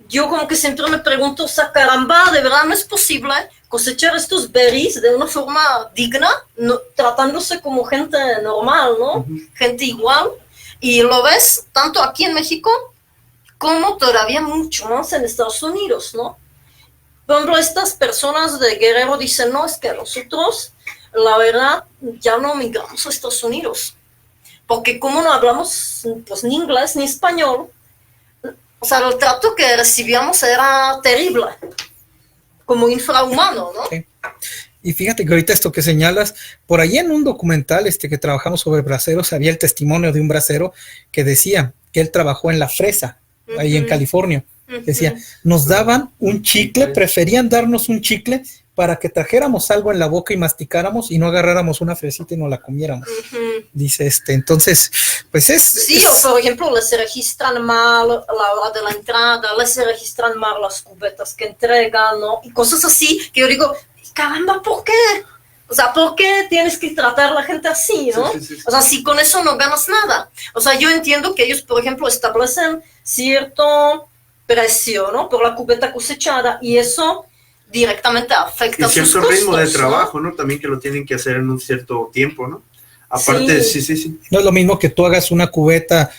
yo como que siempre me pregunto, o sea, caramba, de verdad no es posible cosechar estos berries de una forma digna, no, tratándose como gente normal, ¿no? Gente igual, y lo ves tanto aquí en México como todavía mucho más en Estados Unidos, ¿no? Por ejemplo, estas personas de Guerrero dicen, no, es que nosotros, la verdad, ya no migramos a Estados Unidos, porque como no hablamos pues ni inglés ni español, o sea, el trato que recibíamos era terrible, como infrahumano, ¿no? Sí. Y fíjate que ahorita esto que señalas, por ahí en un documental que trabajamos sobre braceros, había el testimonio de un bracero que decía que él trabajó en la fresa, ahí en California. Decía, nos daban un chicle, preferían darnos un chicle para que trajéramos algo en la boca y masticáramos y no agarráramos una fresita y no la comiéramos. Dice entonces, pues Sí, o por ejemplo, les registran mal la hora de la entrada, les registran mal las cubetas que entregan, ¿no? Y cosas así, que yo digo, caramba, ¿por qué? O sea, ¿por qué tienes que tratar a la gente así, no? Sí. O sea, si con eso no ganas nada. O sea, yo entiendo que ellos, por ejemplo, establecen cierto precio, ¿no? Por la cubeta cosechada, y eso directamente afecta a sus costos. Y cierto ritmo de trabajo, ¿no? También que lo tienen que hacer en un cierto tiempo, ¿no? Aparte, sí. No es lo mismo que tú hagas una cubeta,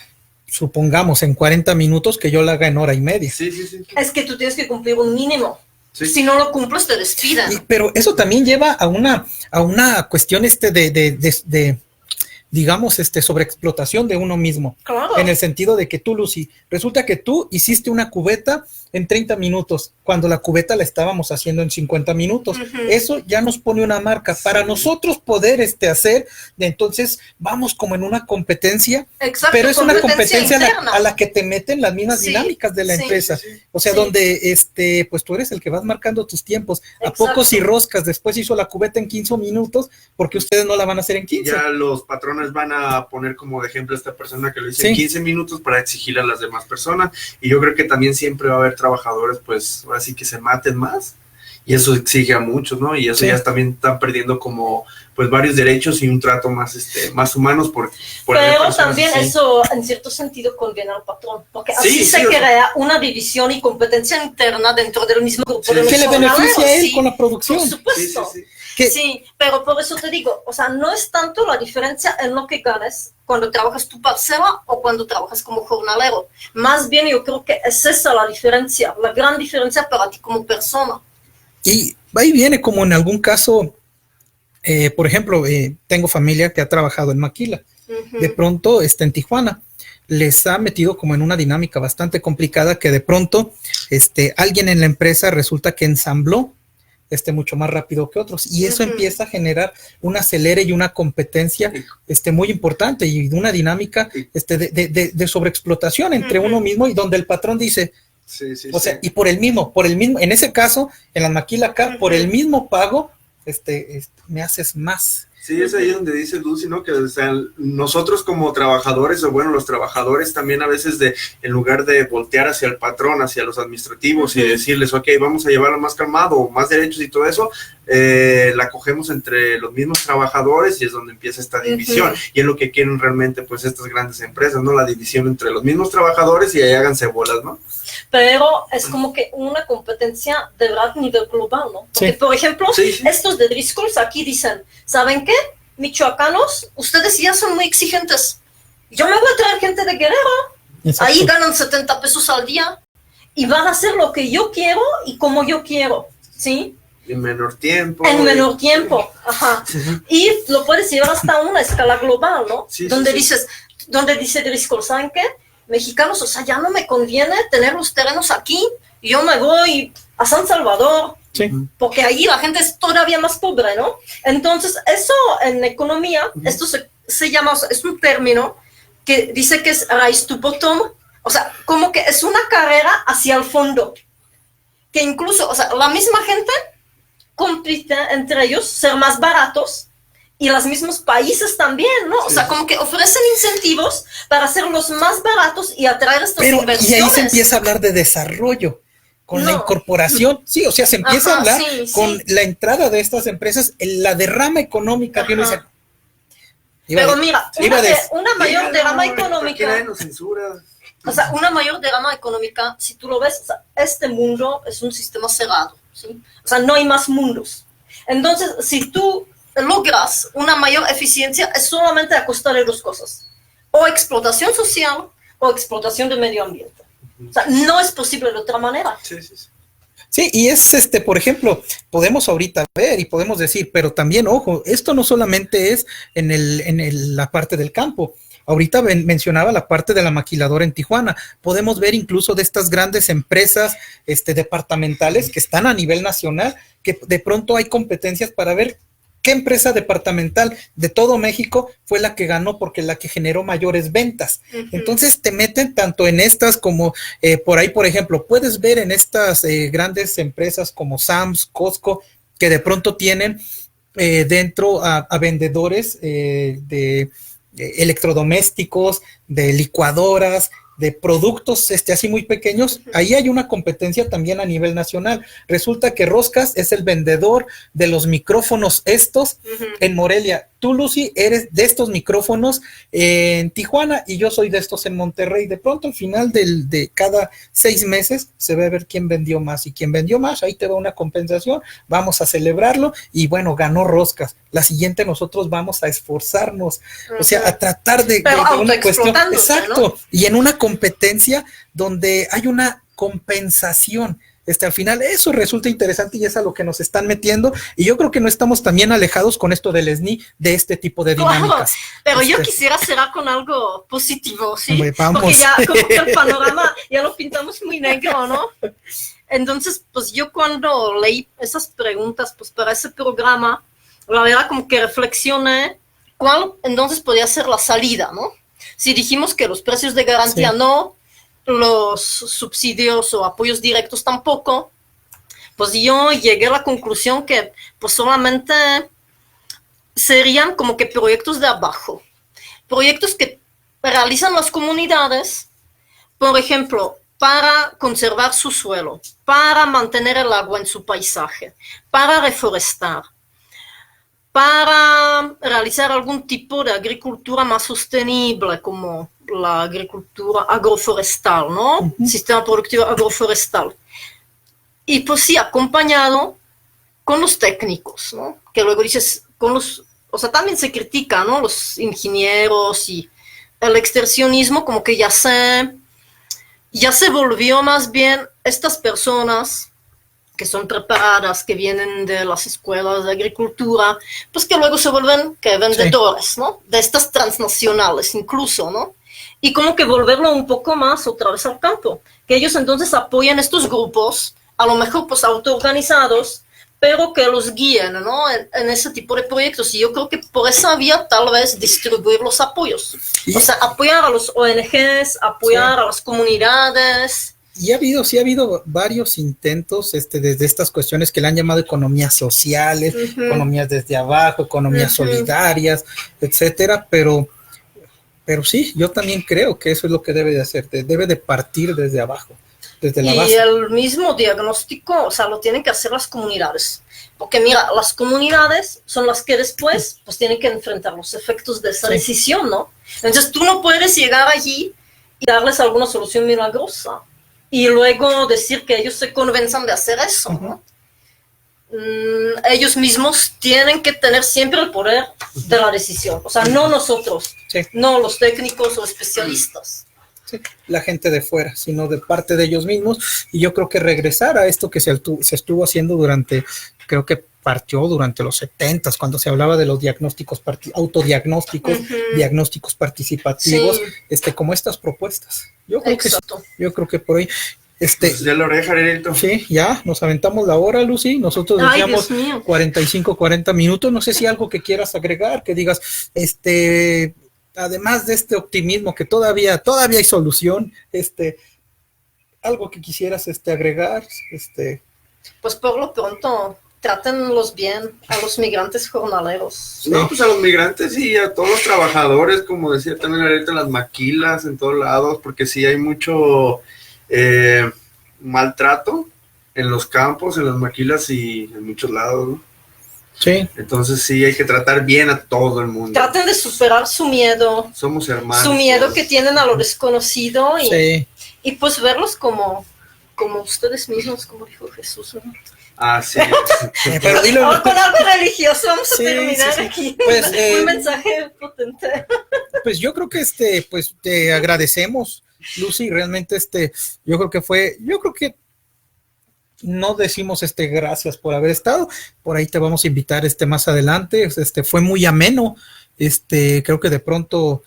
supongamos, en 40 minutos, que yo la haga en hora y media. Sí. Es que tú tienes que cumplir un mínimo. Sí. Si no lo cumples, te despiden. Pero eso también lleva a una cuestión digamos, sobreexplotación de uno mismo. Claro. En el sentido de que tú, Lucy, resulta que tú hiciste una cubeta en 30 minutos, cuando la cubeta la estábamos haciendo en 50 minutos. Eso ya nos pone una marca. Para nosotros poder hacer, entonces vamos como en una competencia. Exacto, pero es una competencia interna. a la que te meten las mismas dinámicas de la empresa. O sea, donde pues tú eres el que vas marcando tus tiempos. Exacto. ¿A poco si Roscas después hizo la cubeta en 15 minutos? Porque ustedes no la van a hacer en 15. Ya los patrones van a poner como de ejemplo a esta persona que lo hizo en 15 minutos para exigir a las demás personas. Y yo creo que también siempre va a haber trabajadores, pues, ahora sí que se maten más. Y eso exige a muchos, ¿no? Y eso ya también están perdiendo como, pues, varios derechos y un trato más, más humanos por pero también eso, en cierto sentido, conviene al patrón. Porque así se crea una división y competencia interna dentro del mismo grupo de los que le beneficia a él con la producción. Por supuesto. Sí, pero por eso te digo, o sea, no es tanto la diferencia en lo que ganes cuando trabajas tu parcela o cuando trabajas como jornalero. Más bien yo creo que es esa la diferencia, la gran diferencia para ti como persona. Y ahí viene como en algún caso, por ejemplo, tengo familia que ha trabajado en Maquila. De pronto en Tijuana. Les ha metido como en una dinámica bastante complicada que de pronto alguien en la empresa resulta que ensambló mucho más rápido que otros. Y eso empieza a generar un acelere y una competencia muy importante y una dinámica de sobreexplotación entre uno mismo, y donde el patrón dice, y por el mismo, en ese caso, en la maquila acá, por el mismo pago, me haces más. Sí, es ahí donde dice Lucy, ¿no? Que, o sea, nosotros como trabajadores, o bueno, los trabajadores también a veces en lugar de voltear hacia el patrón, hacia los administrativos y decirles, ok, vamos a llevarlo más calmado, más derechos y todo eso, la cogemos entre los mismos trabajadores, y es donde empieza esta división. Y es lo que quieren realmente, pues, estas grandes empresas, ¿no? La división entre los mismos trabajadores, y ahí háganse bolas, ¿no? Pero es como que una competencia de verdad a nivel global, ¿no? Porque, por ejemplo, estos de Driscolls aquí dicen, ¿saben qué? Michoacanos, ustedes ya son muy exigentes. Yo me voy a traer gente de Guerrero. Exacto. Ahí ganan 70 pesos al día y van a hacer lo que yo quiero y como yo quiero, ¿sí? En menor tiempo. En menor tiempo, ajá. Y lo puedes llevar hasta una escala global, ¿no? Donde dice Driscoll, ¿saben qué? Mexicanos, o sea, ya no me conviene tener los terrenos aquí, yo me voy a San Salvador, porque ahí la gente es todavía más pobre, ¿no? Entonces, eso en economía, esto se llama, es un término que dice que es race to bottom, o sea, como que es una carrera hacia el fondo, que incluso, o sea, la misma gente compite entre ellos, ser más baratos, y los mismos países también, ¿no? O sea, como que ofrecen incentivos para hacerlos más baratos y atraer estas inversiones. Y ahí se empieza a hablar de desarrollo, con la incorporación, o sea, se empieza a hablar con la entrada de estas empresas, la derrama económica que uno dice. Pero mira, una mayor derrama económica. O sea, una mayor derrama económica, si tú lo ves, o sea, este mundo es un sistema cerrado, ¿sí? O sea, no hay más mundos. Entonces, si tú logras una mayor eficiencia, es solamente a costa de dos cosas: o explotación social o explotación del medio ambiente. O sea, no es posible de otra manera. Sí, y es por ejemplo, podemos ahorita ver y podemos decir, pero también, ojo, esto no solamente es en la parte del campo. Ahorita mencionaba la parte de la maquiladora en Tijuana. Podemos ver incluso de estas grandes empresas departamentales que están a nivel nacional, que de pronto hay competencias para ver qué empresa departamental de todo México fue la que ganó, porque la que generó mayores ventas. Entonces te meten tanto en estas como por ahí, por ejemplo, puedes ver en estas grandes empresas como Sam's, Costco, que de pronto tienen dentro a vendedores de electrodomésticos, de licuadoras, de productos así muy pequeños. Ahí hay una competencia también a nivel nacional. Resulta que Roscas es el vendedor de los micrófonos en Morelia. Tú, Lucy, eres de estos micrófonos en Tijuana y yo soy de estos en Monterrey. De pronto, al final de cada 6 meses, se va a ver quién vendió más. Y quién vendió más, ahí te va una compensación. Vamos a celebrarlo. Y bueno, ganó Roscas. La siguiente nosotros vamos a esforzarnos. O sea, a tratar de una cuestión. Exacto. ¿No? Y en una competencia donde hay una compensación. Al final eso resulta interesante y es a lo que nos están metiendo, y yo creo que no estamos también alejados con esto del SNI, de este tipo de dinámicas. Pero yo quisiera cerrar con algo positivo, ¿sí? Vamos. Porque ya como que el panorama ya lo pintamos muy negro, ¿no? Entonces, pues yo cuando leí esas preguntas, pues para ese programa, la verdad como que reflexioné cuál entonces podría ser la salida, ¿no? Si dijimos que los precios de garantía no, los subsidios o apoyos directos tampoco, pues yo llegué a la conclusión que pues solamente serían como que proyectos de abajo, proyectos que realizan las comunidades, por ejemplo, para conservar su suelo, para mantener el agua en su paisaje, para reforestar, para realizar algún tipo de agricultura más sostenible, como la agricultura agroforestal, ¿no? Sistema productivo agroforestal. Y pues sí, acompañado con los técnicos, ¿no? Que luego dices, o sea, también se critica, ¿no? Los ingenieros y el extensionismo, como que ya se volvió más bien estas personas que son preparadas, que vienen de las escuelas de agricultura, pues que luego se vuelven vendedores, ¿no? De estas transnacionales incluso, ¿no? Y como que volverlo un poco más otra vez al campo, que ellos entonces apoyan estos grupos, a lo mejor pues autoorganizados, pero que los guíen, ¿no? En ese tipo de proyectos. Y yo creo que por esa vía tal vez distribuir los apoyos. Sí. O sea, apoyar a los ONGs, apoyar a las comunidades. Y sí ha habido varios intentos desde estas cuestiones que le han llamado economías sociales, economías desde abajo, economías solidarias, etcétera, pero sí, yo también creo que eso es lo que debe de hacer, debe de partir desde abajo. Desde la base. Y el mismo diagnóstico, o sea, lo tienen que hacer las comunidades. Porque mira, las comunidades son las que después pues tienen que enfrentar los efectos de esa decisión, ¿no? Entonces tú no puedes llegar allí y darles alguna solución milagrosa y luego decir que ellos se convenzan de hacer eso, ¿no? Ellos mismos tienen que tener siempre el poder de la decisión. O sea, no nosotros, no los técnicos o especialistas. Sí, la gente de fuera, sino de parte de ellos mismos, y yo creo que regresar a esto que se estuvo haciendo creo que partió durante los 70s, cuando se hablaba de los diagnósticos autodiagnósticos, diagnósticos participativos, como estas propuestas. Yo creo que por ahí pues ya la oreja, Arielito. Sí, ya, nos aventamos la hora, Lucy, nosotros decíamos 45, 40 minutos, no sé si algo que quieras agregar, que digas, además de este optimismo que todavía hay solución, algo que quisieras agregar, Pues por lo pronto, trátenlos bien a los migrantes jornaleros. No, pues a los migrantes y a todos los trabajadores, como decía también ahorita, las maquilas en todos lados, porque sí hay mucho maltrato en los campos, en las maquilas y en muchos lados, ¿no? Sí. Entonces sí, hay que tratar bien a todo el mundo. Traten de superar su miedo. Somos hermanos. Su miedo que tienen a lo desconocido y pues verlos como ustedes mismos, como dijo Jesús, ¿no? Ah, sí. Pero dilo. Con algo religioso vamos a terminar aquí. Pues, un mensaje potente. Pues yo creo que pues te agradecemos, Lucy, realmente yo creo que no decimos gracias por haber estado, por ahí te vamos a invitar más adelante, fue muy ameno, creo que de pronto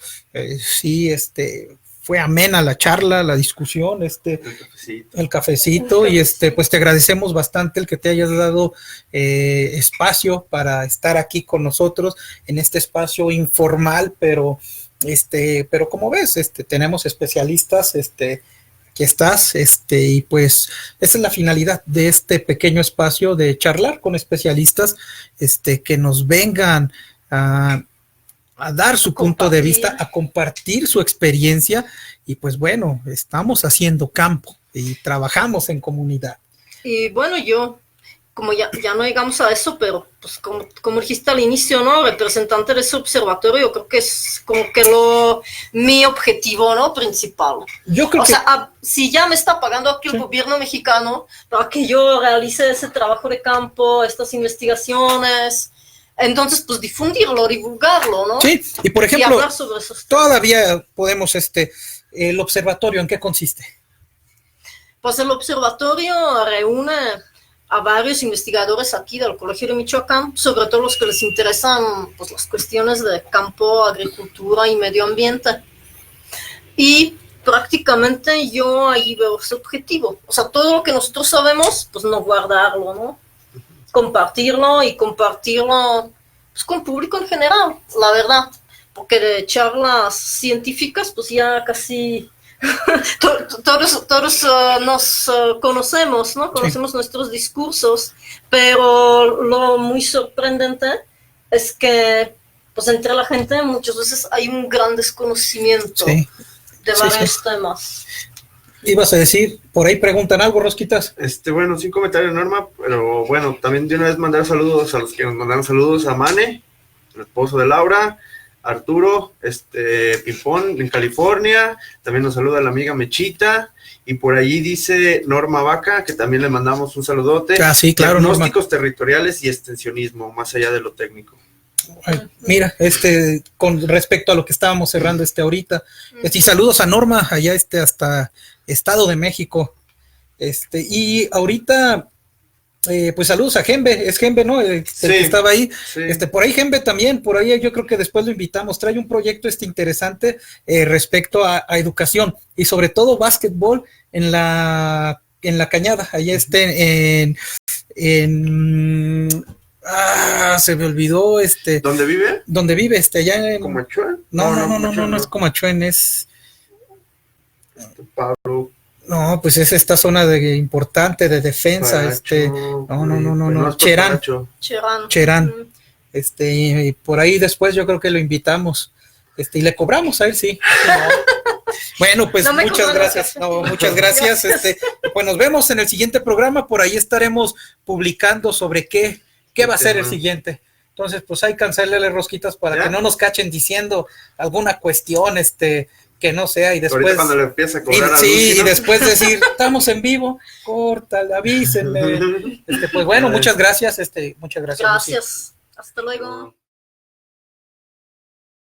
fue amena la charla, la discusión, el cafecito y pues te agradecemos bastante el que te hayas dado espacio para estar aquí con nosotros en este espacio informal, pero como ves, tenemos especialistas, que estás, y pues esa es la finalidad de este pequeño espacio de charlar con especialistas, que nos vengan a dar su punto de vista, a compartir su experiencia, y pues bueno, estamos haciendo campo y trabajamos en comunidad. Y bueno, yo, como ya no llegamos a eso, pero pues como dijiste al inicio, ¿no? Representante de ese observatorio, creo que es como que mi objetivo, ¿no? Principal. Yo creo sea, si ya me está pagando aquí el gobierno mexicano para que yo realice ese trabajo de campo, estas investigaciones, entonces pues difundirlo, divulgarlo, ¿no? Sí, y por ejemplo, y hablar sobre esos temas. Todavía podemos, el observatorio, ¿en qué consiste? Pues el observatorio reúne a varios investigadores aquí del Colegio de Michoacán, sobre todo los que les interesan pues, las cuestiones de campo, agricultura y medio ambiente. Y prácticamente yo ahí veo ese objetivo. O sea, todo lo que nosotros sabemos, pues no guardarlo, ¿no? Compartirlo pues, con público en general, la verdad. Porque de charlas científicas, pues ya casi... todos nos conocemos, ¿no? Conocemos nuestros discursos, pero lo muy sorprendente es que pues entre la gente muchas veces hay un gran desconocimiento de varios temas. Ibas a decir, por ahí preguntan algo, Rosquitas. Bueno, sin comentario, Norma, pero bueno, también de una vez mandar saludos a los que nos mandaron saludos, a Mane, el esposo de Laura, Arturo, Pipón en California, también nos saluda la amiga Mechita, y por allí dice Norma Vaca, que también le mandamos un saludote. Ah, sí, claro, Diagnósticos territoriales y extensionismo, más allá de lo técnico. Ay, mira, con respecto a lo que estábamos cerrando ahorita, y saludos a Norma, allá hasta Estado de México, y ahorita... pues saludos a Gembe, es Gembe, ¿no? El que estaba ahí, por ahí Gembe también, por ahí yo creo que después lo invitamos, trae un proyecto interesante respecto a educación y sobre todo básquetbol en la en La Cañada, ahí se me olvidó, ¿Dónde vive? ¿Dónde vive? Allá en... ¿Comachuén? No es Comachuén, es... Pablo. No, pues es esta zona importante de defensa, no, Cherán. Y por ahí después yo creo que lo invitamos, y le cobramos a él, sí. Bueno, pues no muchas gracias. Muchas gracias. Pues nos vemos en el siguiente programa, por ahí estaremos publicando sobre qué va a ser el siguiente. Entonces, pues hay que cancelarle rosquitas para que no nos cachen diciendo alguna cuestión, que no sea, y después ahorita cuando le empiece a cobrar y después decir estamos en vivo, córtale, avísenme. Pues bueno, muchas gracias, muchas gracias. Gracias, hasta luego.